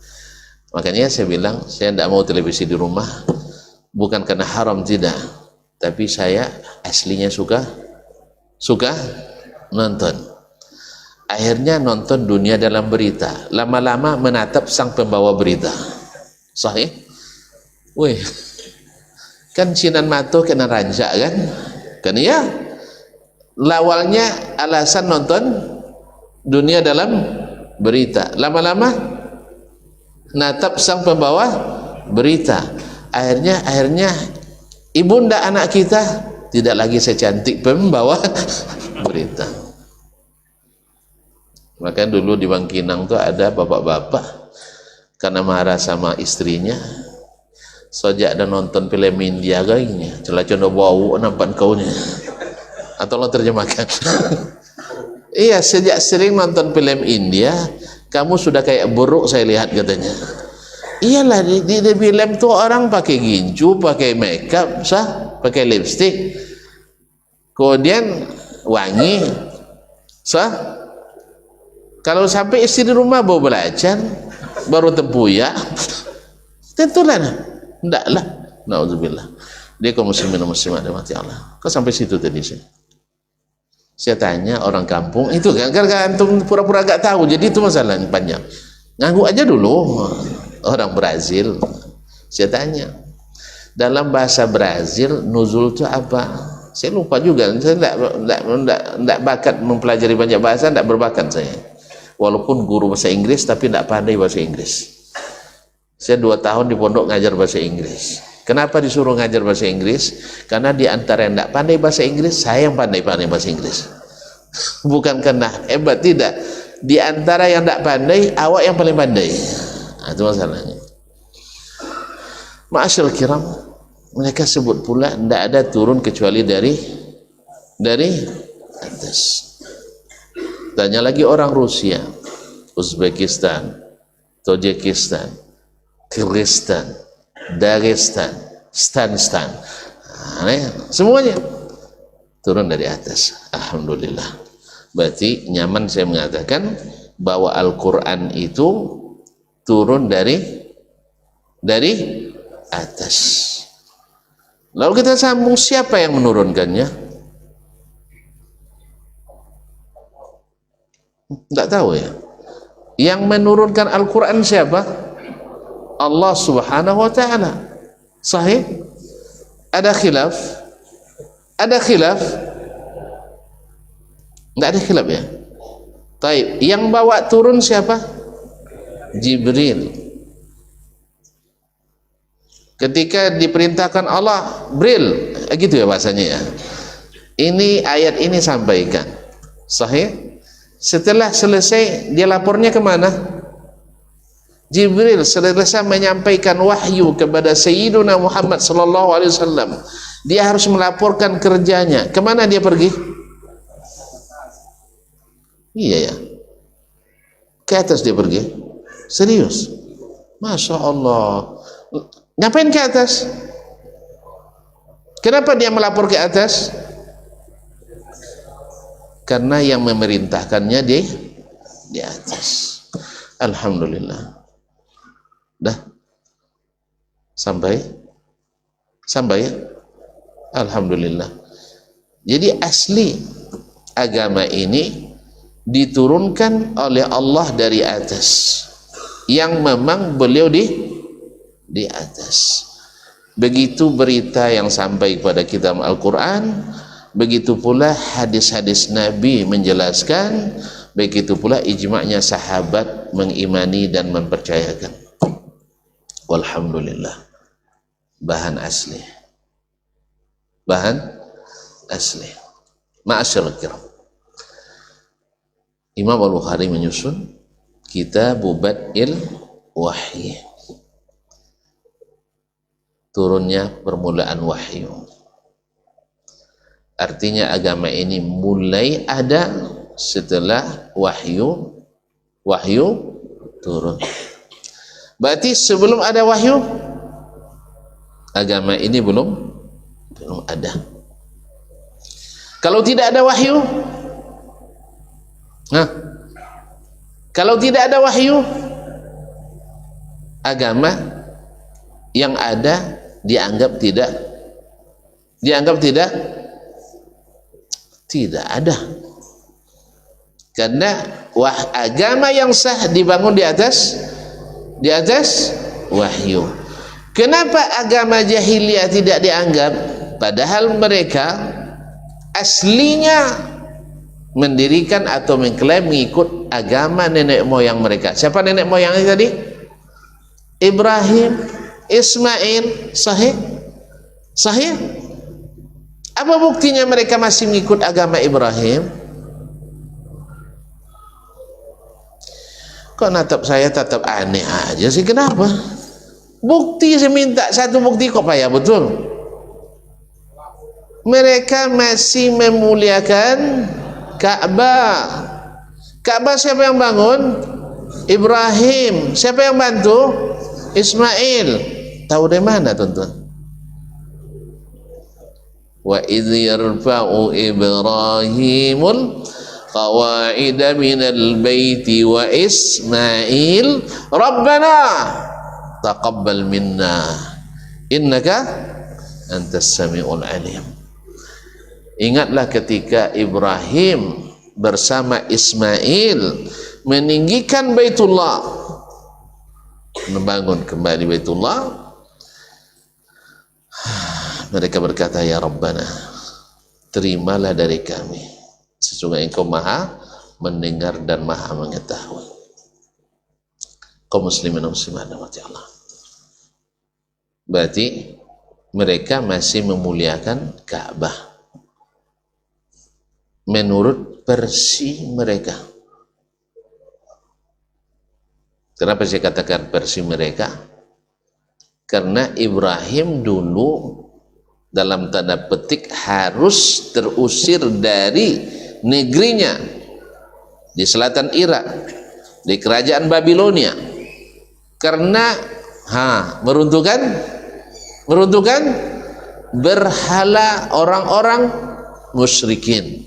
makanya saya bilang saya tidak mau televisi di rumah, bukan karena haram, tidak, tapi saya aslinya suka nonton. Akhirnya nonton Dunia Dalam Berita, lama-lama menatap sang pembawa berita. Sahih? Wih, kan Sinan Mato kena ranjak kan? Kan ya? Awalnya alasan nonton Dunia Dalam Berita, lama-lama natap sang pembawa berita. Akhirnya ibunda anak kita tidak lagi secantik pembawa berita. Makanya dulu di Bangkinang tuh ada bapak-bapak karena marah sama istrinya, sejak ada nonton film India kayaknya, celah condo bau nampak kaunya, atau lo terjemahkan. Iya, sejak sering nonton film India, kamu sudah kayak buruk saya lihat, katanya. Iyalah, di film tuh orang pakai gincu, pakai makeup, pakai lipstick, kemudian wangi, kalau sampai istri di rumah bau belacan, baru tempuyak, tentulah, ndaklah, naudzubillah. Dia kaum muslimin dan muslimat mati Allah. Kok sampai situ tadi sih? Saya tanya orang kampung itu kan, karena antum pura-pura gak tahu, jadi itu masalahnya panjang. Ngaku aja dulu. Orang Brazil, saya tanya, dalam bahasa Brazil nuzul itu apa? Saya lupa juga, saya tidak bakat mempelajari banyak bahasa, tidak berbakat saya. Walaupun guru bahasa Inggris, tapi tidak pandai bahasa Inggris. Saya 2 tahun di pondok ngajar bahasa Inggris. Kenapa disuruh ngajar bahasa Inggris? Karena di antara yang tidak pandai bahasa Inggris, saya yang pandai bahasa Inggris. Bukan karena hebat, tidak. Di antara yang tidak pandai, awak yang paling pandai. Nah, itu masalahnya. Ma'asyil kiram, mereka sebut pula tidak ada turun kecuali dari atas. Tanya lagi orang Rusia, Uzbekistan, Tajikistan, Kyrgyzstan, Dagestan, Stan, semuanya turun dari atas. Alhamdulillah. Berarti nyaman saya mengatakan bahwa Al-Quran itu turun dari atas. Lalu kita sambung, siapa yang menurunkannya? Tidak tahu ya. Yang menurunkan Al-Quran siapa? Allah Subhanahu wa ta'ala. Sahih? Ada khilaf? Ada khilaf? Tidak ada khilaf ya. Taib. Yang bawa turun siapa? Jibril. Ketika diperintahkan Allah, Bril, gitu ya bahasanya ya. Ini ayat ini sampaikan. Sahih? Setelah selesai, dia lapornya kemana? Jibril selesai menyampaikan wahyu kepada Sayyiduna Muhammad sallallahu alaihi wasallam. Dia harus melaporkan kerjanya. Kemana dia pergi? Iya ya. Ke atas dia pergi. Serius. Masya Allah. Ngapain ke atas? Kenapa dia melapor ke atas? Karena yang memerintahkannya di atas. Alhamdulillah. Dah sampai ya. Alhamdulillah. Jadi asli agama ini diturunkan oleh Allah dari atas, yang memang beliau di atas. Begitu berita yang sampai kepada kita Al-Quran, begitu pula hadis-hadis Nabi menjelaskan, begitu pula ijma'nya sahabat mengimani dan mempercayakan. Walhamdulillah, bahan asli, bahan asli. Ma'asyiral kiram, Imam Al-Bukhari menyusun Kitab Bad'il Wahyi, turunnya permulaan wahyu. Artinya agama ini mulai ada setelah wahyu turun. Berarti sebelum ada wahyu, agama ini belum ada. Kalau tidak ada wahyu, kalau tidak ada wahyu, agama yang ada dianggap tidak ada. Karena agama yang sah dibangun di atas wahyu. Kenapa agama jahiliyah tidak dianggap? Padahal mereka aslinya mendirikan atau mengklaim mengikut agama nenek moyang mereka. Siapa nenek moyangnya tadi? Ibrahim, Ismail. Sahih? Apa buktinya mereka masih mengikut agama Ibrahim? Kok natap saya tetap aneh aja sih, kenapa? Bukti, saya minta satu bukti kok payah betul. Mereka masih memuliakan Ka'bah. Ka'bah siapa yang bangun? Ibrahim. Siapa yang bantu? Ismail. Tahu dari mana tuan-tuan? Wa idh yarfa'u Ibrahimul qawa'ida minal baiti wa Ismail Rabbana taqabbal minna innaka antas sami'ul alim. Ingatlah ketika Ibrahim bersama Ismail meninggikan Baitullah, membangun kembali Baitullah. Mereka berkata, ya Rabbana, terimalah dari kami, sesungguhnya Engkau maha mendengar dan maha mengetahui. Kaum muslimin dan muslimat rahmati Allah. Berarti mereka masih memuliakan Ka'bah menurut versi mereka. Kenapa saya katakan versi mereka? Karena Ibrahim dulu dalam tanda petik harus terusir dari negerinya di selatan Irak, di kerajaan Babilonia, karena meruntuhkan berhala orang-orang musyrikin.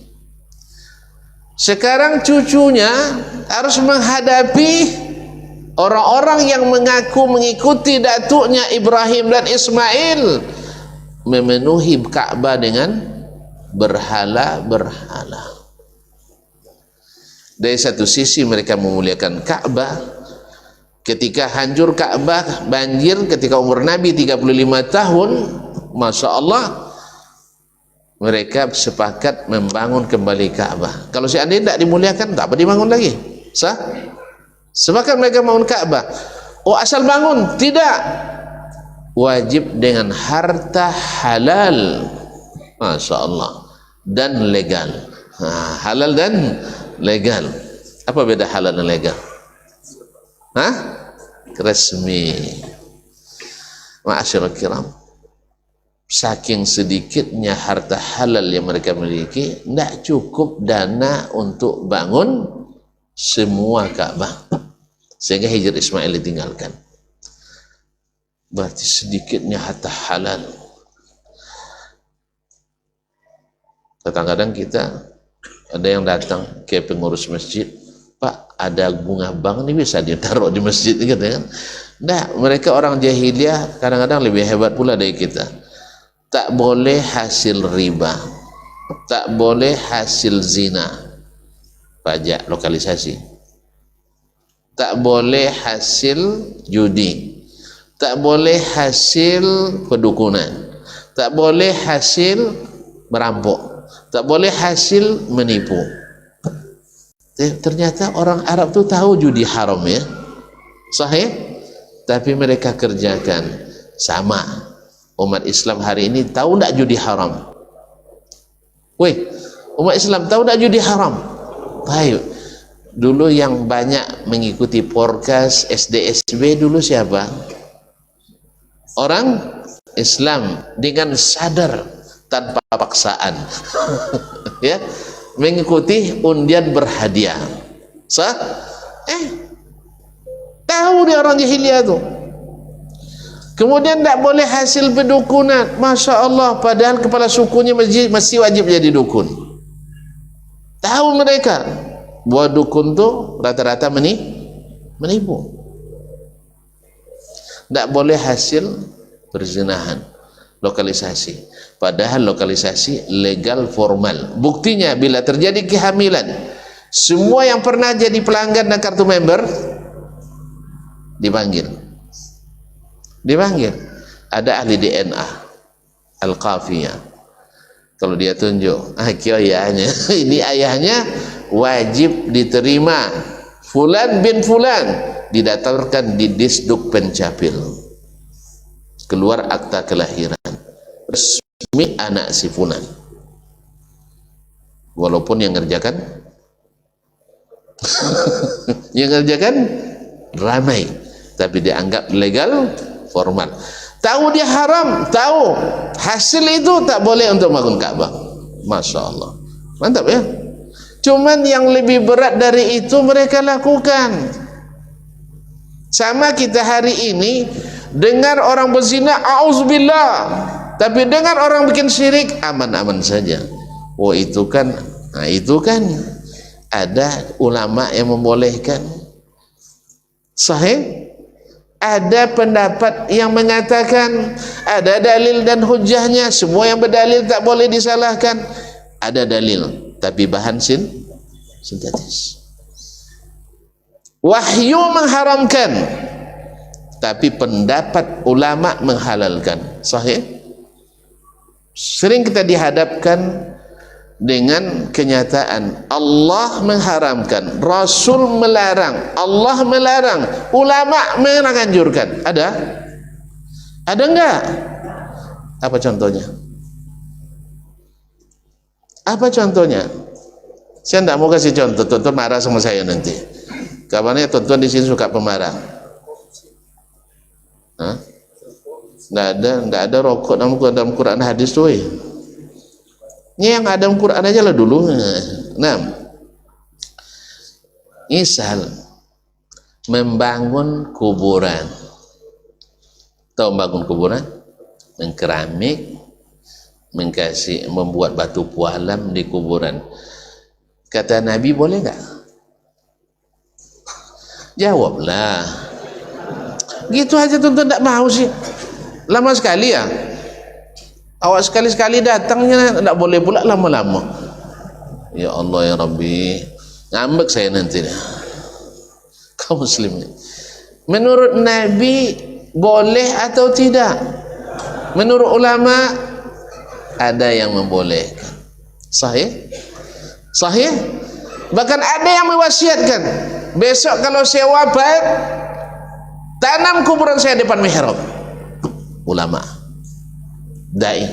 Sekarang cucunya harus menghadapi orang-orang yang mengaku mengikuti datuknya Ibrahim dan Ismail, memenuhi Ka'bah dengan berhala-berhala. Dari satu sisi mereka memuliakan Ka'bah. Ketika hancur Ka'bah, banjir ketika umur Nabi 35 tahun, Masya Allah, mereka sepakat membangun kembali Ka'bah. Kalau seandainya tidak dimuliakan, tak apa dibangun lagi? Sah? Sepakat mereka bangun Ka'bah. Oh, asal bangun? Tidak. Wajib dengan harta halal, Masya Allah, dan legal. Halal dan legal. Apa beda halal dan legal? Resmi. Ma'asyiral kiram, saking sedikitnya harta halal yang mereka miliki, tidak cukup dana untuk bangun semua Ka'bah, sehingga Hijr Ismail ditinggalkan. Berarti sedikitnya harta halal. Kadang-kadang kita ada yang datang ke pengurus masjid, Pak, ada bunga bank ini bisa ditaruh di masjid gitu kan? Nah, mereka orang jahiliyah kadang-kadang lebih hebat pula dari kita. Tak boleh hasil riba, tak boleh hasil zina, pajak lokalisasi, tak boleh hasil judi, tak boleh hasil pedukunan, tak boleh hasil merampok, tak boleh hasil menipu. Ternyata orang Arab tu tahu judi haram ya, sahih, tapi mereka kerjakan. Sama umat Islam hari ini tahu tak judi haram? Weh, umat Islam tahu tak judi haram? Baik. Dulu yang banyak mengikuti podcast SDSB dulu siapa? Orang Islam dengan sadar tanpa paksaan ya, mengikuti undian berhadiah. Tahu dia orang jahiliyah tu. Kemudian tak boleh hasil berdukunan. Masya Allah, padahal kepala sukunya masih wajib jadi dukun. Tahu mereka bahwa dukun tu rata-rata menipu. Tak boleh hasil perzinahan, lokalisasi. Padahal lokalisasi legal formal. Buktinya bila terjadi kehamilan, semua yang pernah jadi pelanggan dan kartu member dipanggil. Ada ahli DNA Al-Qafiyah. Kalau dia tunjuk kio ayahnya ini ayahnya, wajib diterima. Fulan bin Fulan didatarkan di Disduk Pencapil, keluar akta kelahiran resmi anak si Fulan, walaupun yang ngerjakan yang ngerjakan ramai, tapi dianggap legal formal. Tahu dia haram, tahu hasil itu tak boleh untuk bangun Ka'bah. Masya Allah, mantap ya. Cuman yang lebih berat dari itu mereka lakukan. Sama kita hari ini dengar orang berzina, auzubillah, tapi dengar orang bikin syirik, aman-aman saja. Oh itu kan ada ulama yang membolehkan. Sahih? Ada pendapat yang mengatakan ada dalil dan hujahnya, semua yang berdalil tak boleh disalahkan. Ada dalil tapi bahan sintetis. Wahyu mengharamkan, tapi pendapat ulama menghalalkan. Sahih? Sering kita dihadapkan dengan kenyataan Allah mengharamkan, Rasul melarang, Allah melarang, ulama menganjurkan. Ada enggak? Apa contohnya? Apa contohnya? Saya tidak mau kasih contoh, tuan-tuan marah sama saya nanti. Kabarnya tuan-tuan di sini suka pemarah. Tidak ada rokok dalam Quran hadis tuh. Ini yang ada dalam Quran aja lah dulu. Nah, misal membangun kuburan. Tahu membangun kuburan? Mengkeramik, membuat batu pualam di kuburan. Kata Nabi boleh enggak? Jawablah. Gitu aja tuan-tuan tak mau sih. Lama sekali ya. Awak sekali-sekali datangnya tak boleh pula lama-lama. Ya Allah ya Rabbi, ngambek saya nanti. Kaum muslimin, menurut Nabi boleh atau tidak? Menurut ulama ada yang membolehkan. Sahih? Sahih? Bahkan ada yang mewasiatkan, besok kalau saya wafat, tanam kuburan saya depan mihrab. Ulama, dai.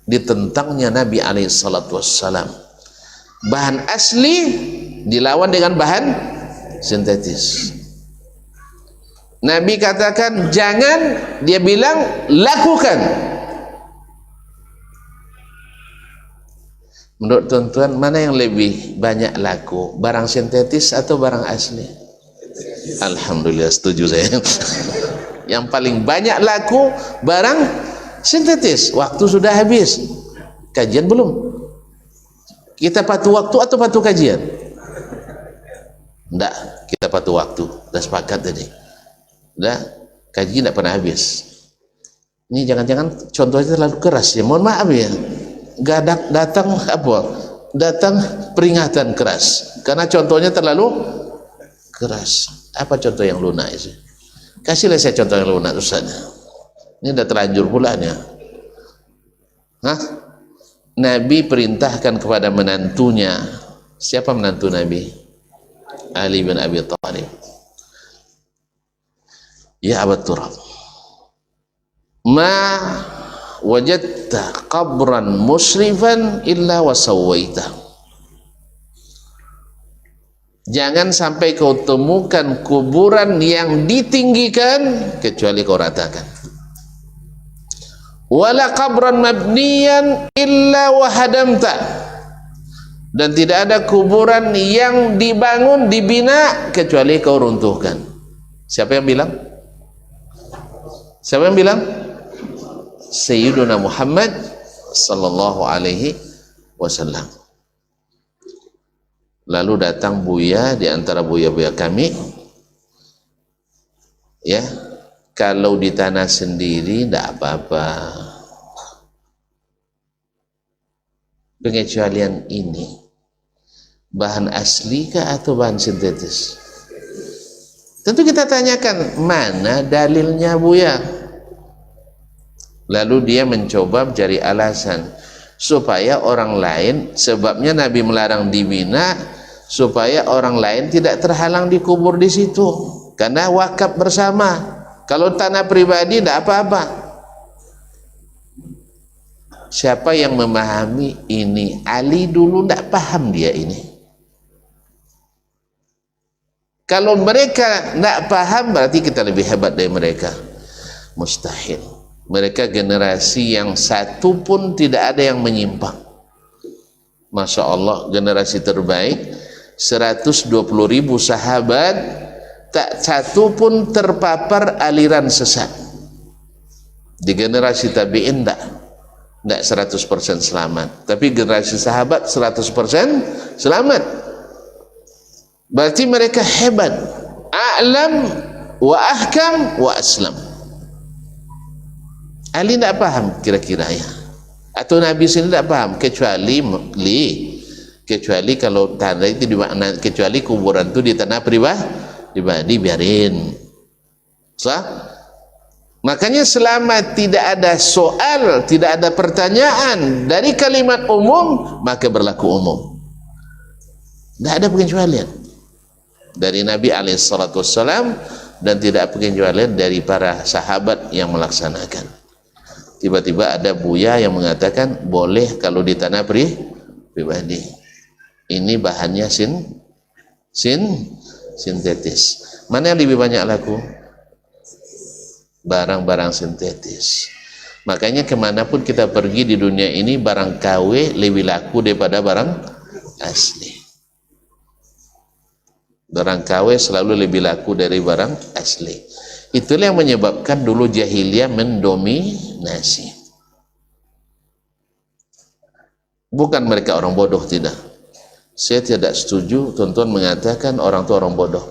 Ditentangnya Nabi SAW, bahan asli dilawan dengan bahan sintetis. Nabi katakan jangan, dia bilang lakukan. Menurut tuan-tuan, mana yang lebih banyak laku, barang sintetis atau barang asli? Alhamdulillah, setuju saya. Yang paling banyak laku barang sintetis. Waktu sudah habis. Kajian belum? Kita patuh waktu atau patuh kajian? Enggak, kita patuh waktu. Dah sepakat tadi. Dah, kajian tidak pernah habis. Ini jangan-jangan contohnya terlalu keras ya. Mohon maaf ya. Gak datang apa? Datang peringatan keras. Karena contohnya terlalu keras. Apa contoh yang lunak sih? Kasihlah saya contoh yang lunak, Ustaz. Ini udah terlanjur pulanya. Hah? Nabi perintahkan kepada menantunya. Siapa menantu Nabi? Ali bin Abi Thalib. Ya Abu Turab, ma wajadta qabran musrifan illa wasawaita. Jangan sampai kau temukan kuburan yang ditinggikan kecuali kau ratakan. Wala qabran mabniyan illa wahadamta. Dan tidak ada kuburan yang dibangun, dibina kecuali kau runtuhkan. Siapa yang bilang? Siapa yang bilang? Sayyiduna Muhammad sallallahu alaihi wasallam. Lalu datang buya di antara buya-buya kami, ya, kalau di tanah sendiri tidak apa-apa. Pengecualian ini bahan asli kah atau bahan sintetis? Tentu kita tanyakan, mana dalilnya buya? Lalu dia mencoba mencari alasan supaya orang lain, sebabnya Nabi melarang dibina supaya orang lain tidak terhalang dikubur di situ, karena wakaf bersama. Kalau tanah pribadi tidak apa-apa. Siapa yang memahami ini? Ali dulu tidak paham dia ini. Kalau mereka tidak paham, berarti kita lebih hebat dari mereka. Mustahil. Mereka generasi yang satu pun tidak ada yang menyimpang. Masya Allah, generasi terbaik. 120.000 sahabat, tak satu pun terpapar aliran sesat. Di generasi tabi'in tidak 100% selamat. Tapi generasi sahabat 100% selamat. Berarti mereka hebat. A'lam wa ahkam wa aslam. Ali tidak paham kira-kira ya, atau Nabi sini tidak paham, kecuali kalau tanah itu dimakna, kecuali kuburan itu di tanah pribadi biarin. Sah? Makanya selama tidak ada soal, tidak ada pertanyaan dari kalimat umum, maka berlaku umum. Tidak ada pengecualian dari Nabi alaihissalam, dan tidak pengecualian dari para sahabat yang melaksanakan. Tiba-tiba ada buya yang mengatakan boleh kalau di tanah pribadi. Ini bahannya sintetis. Mana yang lebih banyak laku? Barang-barang sintetis. Makanya kemanapun kita pergi di dunia ini, barang KW lebih laku daripada barang asli. Barang KW selalu lebih laku dari barang asli. Itulah yang menyebabkan dulu jahiliyah mendominasi. Bukan mereka orang bodoh, tidak. Saya tidak setuju tuan-tuan mengatakan orang itu orang bodoh.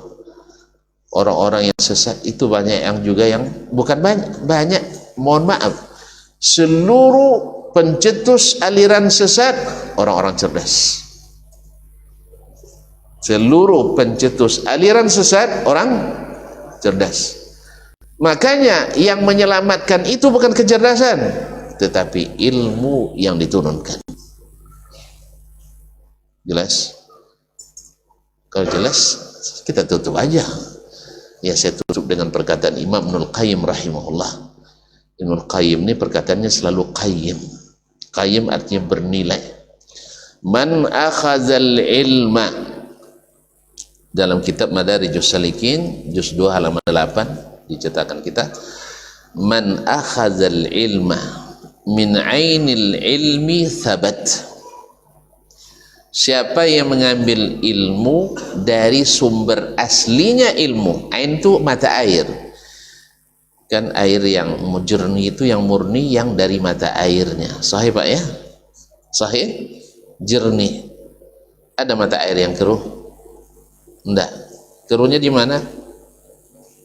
Orang-orang yang sesat itu banyak yang juga yang bukan banyak, mohon maaf. Seluruh pencetus aliran sesat orang-orang cerdas. Seluruh pencetus aliran sesat orang cerdas. Makanya yang menyelamatkan itu bukan kecerdasan, tetapi ilmu yang diturunkan. Jelas? Kalau jelas, kita tutup aja. Ya, saya tutup dengan perkataan Imam Ibnul Qayyim rahimahullah. Ibnul Qayyim ini perkataannya selalu qayyim. Qayyim artinya bernilai. Man akhazal ilma, dalam kitab Madarijus Salikin juz 2 halaman 8 dicetakkan kita, man akhazal ilma min ainil ilmi thabat. Siapa yang mengambil ilmu dari sumber aslinya ilmu. Ain itu mata air, kan air yang jernih itu yang murni, yang dari mata airnya. Sahih Pak ya? Sahih? Jernih. Ada mata air yang keruh? Enggak. Keruhnya di mana?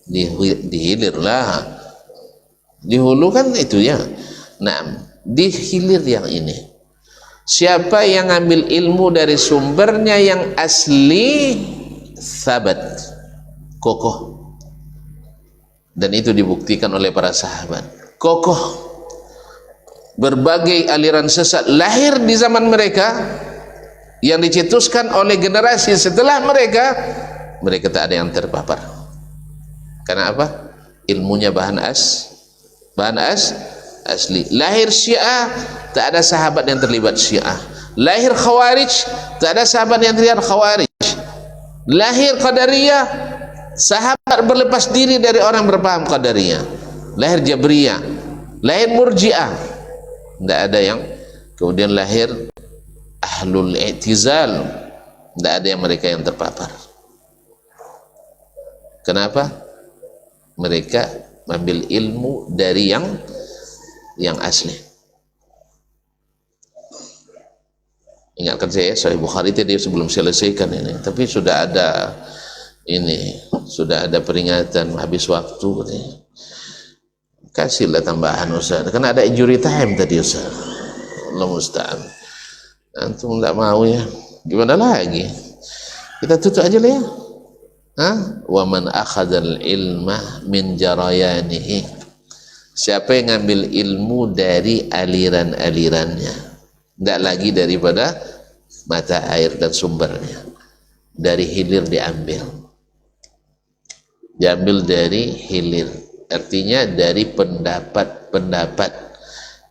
Di hilir lah. Di hulu kan itu ya. Nah, di hilir yang ini. Siapa yang ambil ilmu dari sumbernya yang asli, sabat, kokoh. Dan itu dibuktikan oleh para sahabat. Kokoh. berbagai aliran sesat lahir di zaman mereka yang dicetuskan oleh generasi setelah mereka, mereka tak ada yang terpapar. Karena apa? Ilmunya bahan asli. Lahir Syiah, tak ada sahabat yang terlibat Syiah. Lahir Khawarij, tak ada sahabat yang terlibat Khawarij. Lahir Qadariyah, sahabat berlepas diri dari orang berpaham Qadariyah. Lahir Jabriyah, lahir Murji'ah, tidak ada yang. Kemudian lahir Ahlul I'tizal, tidak ada yang mereka yang terpapar. Kenapa? Mereka mengambil ilmu dari yang asli. Ingatkan saya, Sahih Bukhari tadi sebelum selesaikan ini, tapi sudah ada peringatan habis waktu. Kasihlah tambahan Ustaz, karena ada injury time tadi Ustaz. Allah musta'an. Antum tidak mau ya, gimana lagi? Kita tutup aja lah ya. Wa man akhadal ilma min jarayanihi, siapa yang ngambil ilmu dari aliran-alirannya, tidak lagi daripada mata air dan sumbernya, dari hilir diambil dari hilir, artinya dari pendapat-pendapat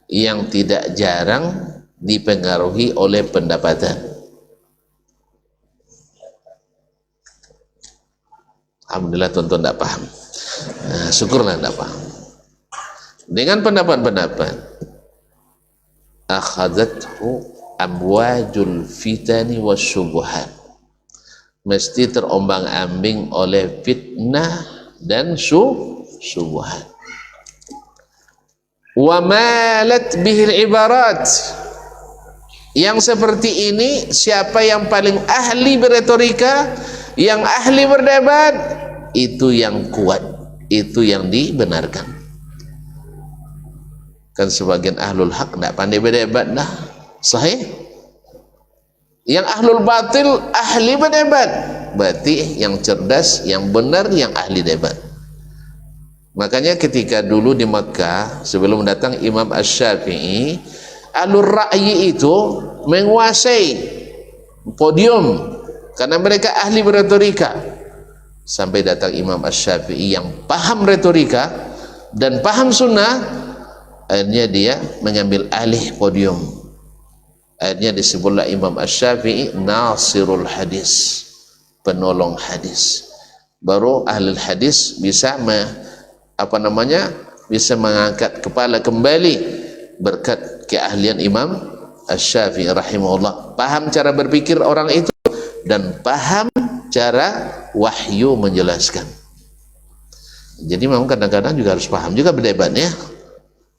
yang tidak jarang dipengaruhi oleh pendapatan. Alhamdulillah tuan-tuan tidak paham. Syukurlah tidak paham. Dengan pendapat-pendapat, akhadzathu amwajul fitani wasyubuhat, mesti terombang-ambing oleh fitnah dan syubhat. Wa malat bihil ibarat, yang seperti ini siapa yang paling ahli berretorika, yang ahli berdebat, itu yang kuat, itu yang dibenarkan. Kan sebagian ahlul haq tidak pandai berdebat dah, sahih. Yang ahlul batil ahli berdebat, berarti yang cerdas, yang benar, yang ahli debat. Makanya ketika dulu di Makkah sebelum datang Imam Asy-Syafi'i, ahlul ra'yi itu menguasai podium karena mereka ahli berretorika. Sampai datang Imam Asy-Syafi'i yang paham retorika dan paham sunnah, akhirnya dia mengambil alih podium. Akhirnya disebutlah Imam Asy-Syafi'i nasirul hadis, penolong hadis. Baru ahli hadis bisa bisa mengangkat kepala kembali berkat keahlian Imam Asy-Syafi'i rahimahullah. Paham cara berpikir orang itu dan paham cara wahyu menjelaskan. Jadi memang kadang-kadang juga harus paham juga berdebat ya.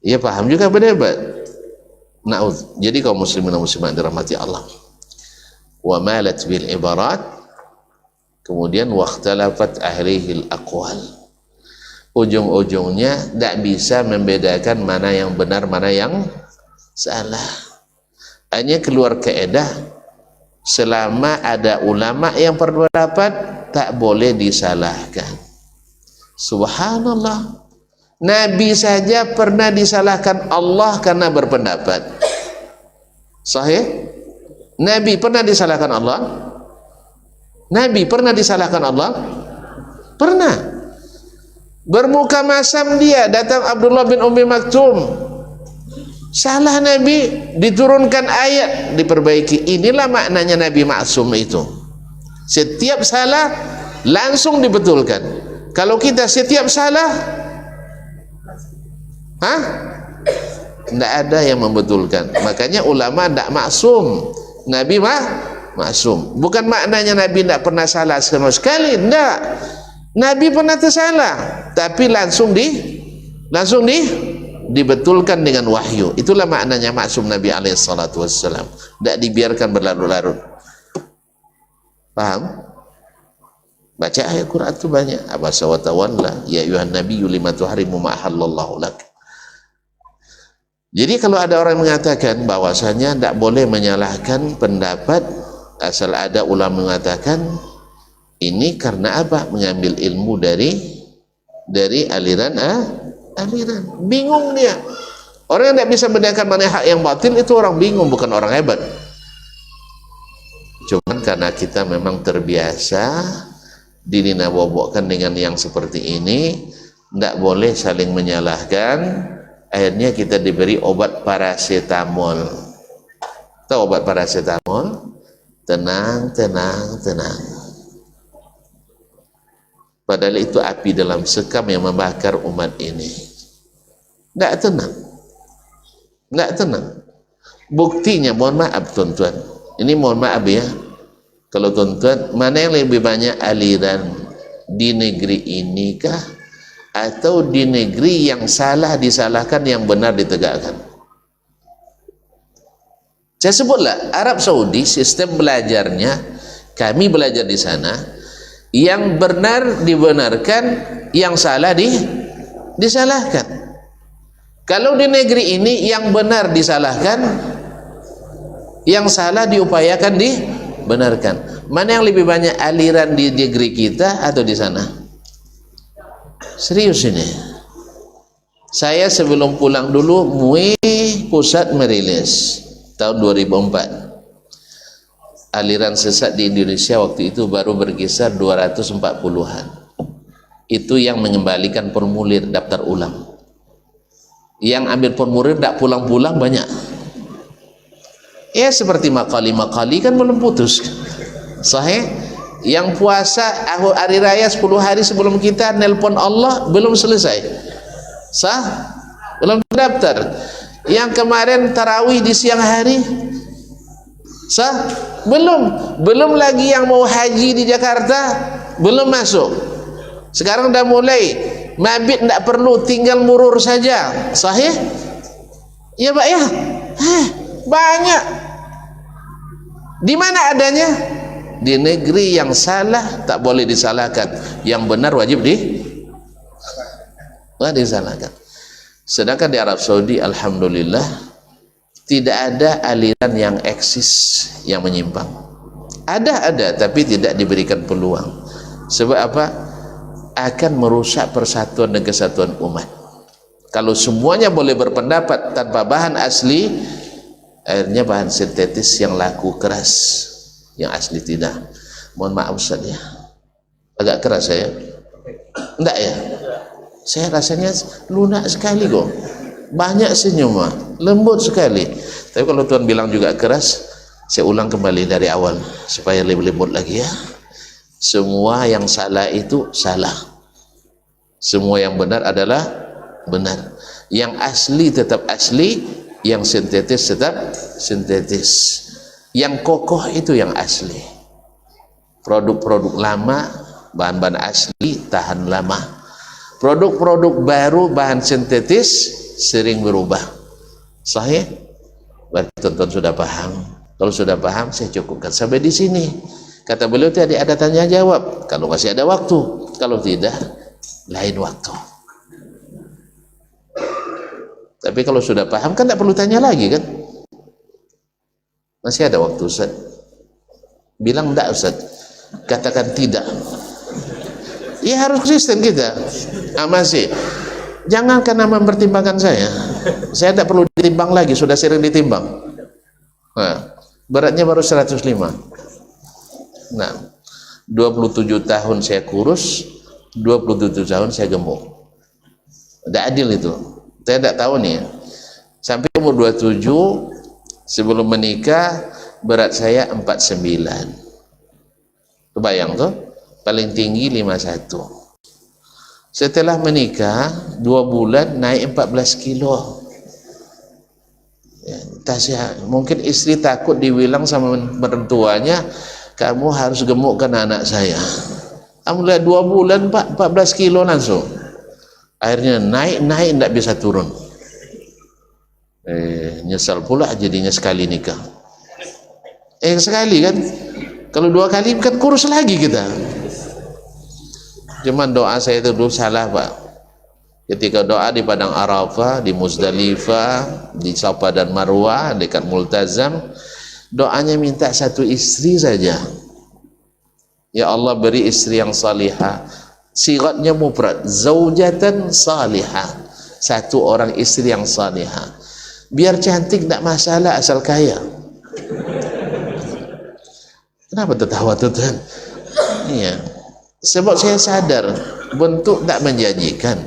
Ia paham juga berdebat. Na'udz. Jadi kaum muslimin dan muslimat dirahmati Allah. Wa malat bil ibarat, kemudian waqtalafat ahlihil aqwal. Ujung-ujungnya tidak bisa membedakan mana yang benar, mana yang salah. Hanya keluar kaedah, selama ada ulama yang berpendapat tak boleh disalahkan. Subhanallah, Nabi saja pernah disalahkan Allah karena berpendapat. Sahih? Nabi pernah disalahkan Allah? Nabi pernah disalahkan Allah? Pernah. Bermuka masam dia, datang Abdullah bin Ummi Maktum, salah Nabi, diturunkan ayat, diperbaiki. Inilah maknanya Nabi maksum itu. Setiap salah langsung dibetulkan. Kalau kita setiap salah, tidak ada yang membetulkan. Makanya ulama tidak maksum, Nabi maksum. Bukan maknanya Nabi tidak pernah salah sama sekali, tidak. Nabi pernah tersalah, tapi langsung dibetulkan dengan wahyu. Itulah maknanya maksum Nabi alaihissalatu wassalam. Tidak dibiarkan berlarut-larut. Paham? Baca ayat Quran itu banyak. Abasa wa tawalla ya ayyuhan nabiyyu lima tuharimu ma ahallallahu lak. Jadi kalau ada orang mengatakan bahwasanya tidak boleh menyalahkan pendapat asal ada ulama mengatakan, ini karena apa? Mengambil ilmu dari aliran. Bingung dia. Orang yang tidak bisa membedakan mana hak yang batil itu orang bingung, bukan orang hebat. Cuman karena kita memang terbiasa dinabobokkan dengan yang seperti ini, tidak boleh saling menyalahkan. Akhirnya kita diberi obat paracetamol. Tahu obat paracetamol? Tenang, tenang, tenang. Padahal itu api dalam sekam yang membakar umat ini. Tidak tenang. Tidak tenang. Buktinya, mohon maaf tuan-tuan, ini mohon maaf ya, kalau tuan-tuan, mana yang lebih banyak aliran, di negeri ini kah atau di negeri yang salah disalahkan, yang benar ditegakkan? Saya sebutlah Arab Saudi, sistem belajarnya, kami belajar di sana, yang benar dibenarkan, yang salah disalahkan. Kalau di negeri ini yang benar disalahkan, yang salah diupayakan dibenarkan. Mana yang lebih banyak aliran, di negeri kita atau di sana? Serius ini. Saya sebelum pulang dulu, MUI Pusat merilis tahun 2004. Aliran sesat di Indonesia waktu itu baru berkisar 240-an. Itu yang mengembalikan formulir daftar ulang. Yang ambil formulir tidak pulang-pulang banyak. Ya seperti Makali kan belum putus. Sahih? Yang puasa hari raya 10 hari sebelum kita nelpon Allah belum selesai. Sah? Belum terdaftar. Yang kemarin tarawih di siang hari, sah? Belum lagi yang mau haji di Jakarta belum masuk. Sekarang dah mulai. Mabit tidak perlu, tinggal murur saja. Sahih? Ya Pak ya? Banyak. Di mana adanya? Di negeri yang salah tak boleh disalahkan, yang benar wajib disalahkan. Sedangkan di Arab Saudi, alhamdulillah, tidak ada aliran yang eksis, yang menyimpang. Ada, tapi tidak diberikan peluang. Sebab apa? Akan merusak persatuan dan kesatuan umat. Kalau semuanya boleh berpendapat tanpa bahan asli, akhirnya bahan sintetis yang laku keras, yang asli tidak. Mohon maaf Ustaz ya, agak keras saya. Enggak ya? Saya rasanya lunak sekali kok. Banyak senyum, lembut sekali. Tapi kalau Tuhan bilang juga keras, saya ulang kembali dari awal supaya lebih lembut lagi ya. Semua yang salah itu salah. Semua yang benar adalah benar. Yang asli tetap asli, yang sintetis tetap sintetis. Yang kokoh itu yang asli. Produk-produk lama, bahan-bahan asli tahan lama. Produk-produk baru, bahan sintetis sering berubah. Sahih? Berarti tonton sudah paham. Kalau sudah paham, saya cukupkan sampai di sini. Kata beliau tadi ada tanya jawab, kalau masih ada waktu, kalau tidak lain waktu. Tapi kalau sudah paham kan tidak perlu tanya lagi kan? Masih ada waktu Ustaz. Bilang enggak Ustaz, katakan tidak. Ya harus konsisten kita. Masih. Jangan karena mempertimbangkan saya tidak perlu ditimbang lagi, sudah sering ditimbang. Beratnya baru 105. Nah, 27 tahun saya kurus, 27 tahun saya gemuk. Tidak adil itu. Saya tidak tahu nih. Sampai umur 27, sebelum menikah, berat saya 49. Kebayang tuh? Paling tinggi 51. Setelah menikah, 2 bulan naik 14 kilo. Ya, mungkin istri takut dibilang sama mertuanya, kamu harus gemukkan anak saya. Alhamdulillah 2 bulan Pak, 14 kilo langsung. Akhirnya naik tidak bisa turun. Nyesal pula jadinya sekali nikah. Sekali kan, kalau 2 kali kan kurus lagi kita. Cuman doa saya itu dulu salah Pak. Ketika doa di Padang Arafah, di Muzdalifah, di Safa dan Marwah, dekat Multazam, doanya minta 1 istri saja. Ya Allah beri istri yang salihah. Sigatnya mufrad, zaujatan salihah. 1 orang istri yang salihah. Biar cantik tidak masalah asal kaya. Kenapa tertawa tuan? Iya. Sebab saya sadar bentuk tak menjanjikan,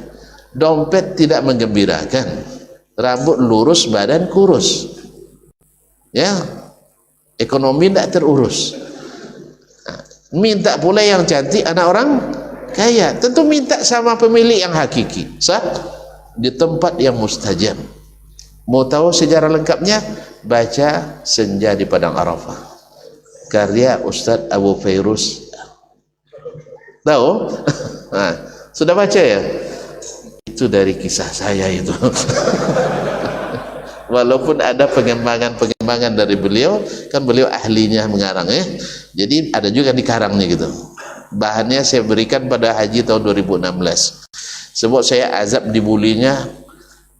dompet tidak menggembirakan, rambut lurus badan kurus, ya, ekonomi tidak terurus. Minta pula yang cantik anak orang kaya, tentu minta sama pemilik yang hakiki, sah, di tempat yang mustajab. Mau tahu sejarah lengkapnya? Baca Senja di Padang Arafah, karya Ustadz Abu Fairuz. Tahu? Nah, sudah baca ya? Itu dari kisah saya itu. Walaupun ada pengembangan dari beliau, kan beliau ahlinya mengarang ya. Jadi ada juga dikarangnya gitu. Bahannya saya berikan pada haji tahun 2016. Sebab saya azab dibulinya.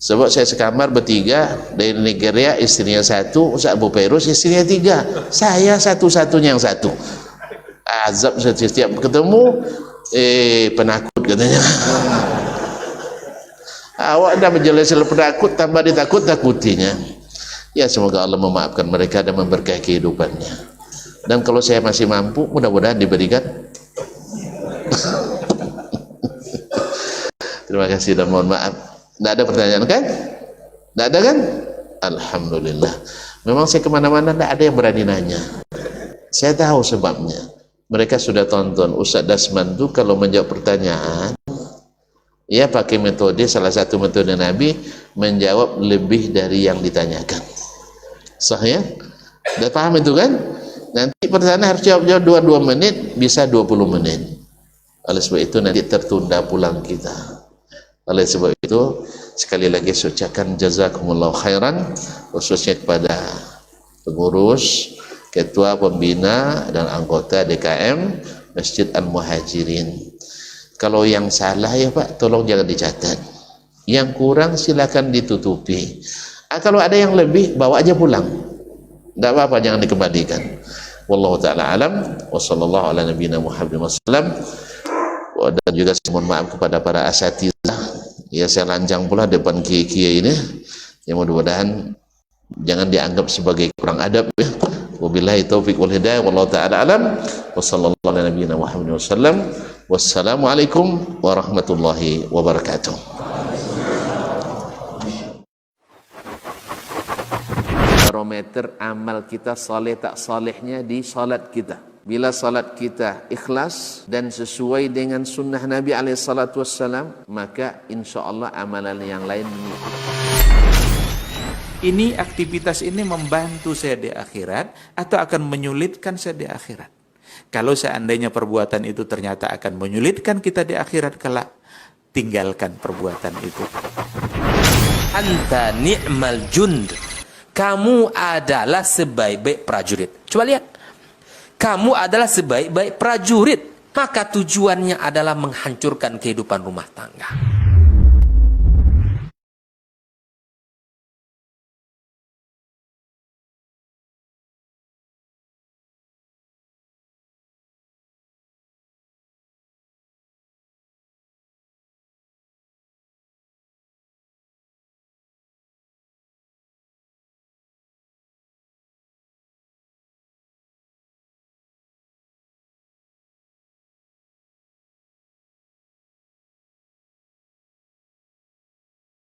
Sebab saya sekamar bertiga, dari Nigeria istrinya satu, Ustaz Abu Fairuz istrinya tiga, saya satu-satunya yang satu. Azab setiap ketemu, penakut katanya. Awak dah menjelaskan penakut, tambah ditakut-takutinya. Ya, semoga Allah memaafkan mereka dan memberkahi kehidupannya. Dan kalau saya masih mampu, mudah-mudahan diberikan. Terima kasih dan mohon maaf. Tidak ada pertanyaan kan? Tidak ada kan? Alhamdulillah. Memang saya kemana-mana tidak ada yang berani nanya. Saya tahu sebabnya. Mereka sudah tonton Ustaz Dasman itu kalau menjawab pertanyaan, ya pakai metode, salah satu metode Nabi, menjawab lebih dari yang ditanyakan. Sah ya? Sudah paham itu kan? Nanti pertanyaan harus jawab 2 menit, bisa 20 menit. Oleh sebab itu nanti tertunda pulang kita. Oleh sebab itu sekali lagi saya ucapkan jazakumullah khairan, khususnya kepada pengurus, ketua pembina dan anggota DKM Masjid Al-Muhajirin. Kalau yang salah ya Pak, tolong jangan dicatat. Yang kurang silakan ditutupi. Kalau ada yang lebih, bawa aja pulang. Tidak apa-apa, jangan dikembalikan. Wallahu ta'ala alam. Wa sallallahu ala nabiyina Muhammad wasallam. Dan juga saya mohon maaf kepada para asatizah. Ya, saya lancang pula depan kiai-kiai ini. Ya, mudah-mudahan jangan dianggap sebagai kurang adab ya. Wabillahi taufiq wal hidayah, wallahu ta'ala alam. Wa sallallahu ala nabiyina Muhammad wasallam. Wassalamualaikum warahmatullahi wabarakatuh. Barometer amal kita saleh tak salehnya di salat kita. Bila salat kita ikhlas dan sesuai dengan sunnah Nabi SAW, maka insya Allah amalan yang lain mengikuti. Ini aktivitas ini membantu saya di akhirat atau akan menyulitkan saya di akhirat? Kalau seandainya perbuatan itu ternyata akan menyulitkan kita di akhirat kelak, tinggalkan perbuatan itu. Anta ni'mal jund. Kamu adalah sebaik-baik prajurit. Coba lihat. Kamu adalah sebaik-baik prajurit. Maka tujuannya adalah menghancurkan kehidupan rumah tangga.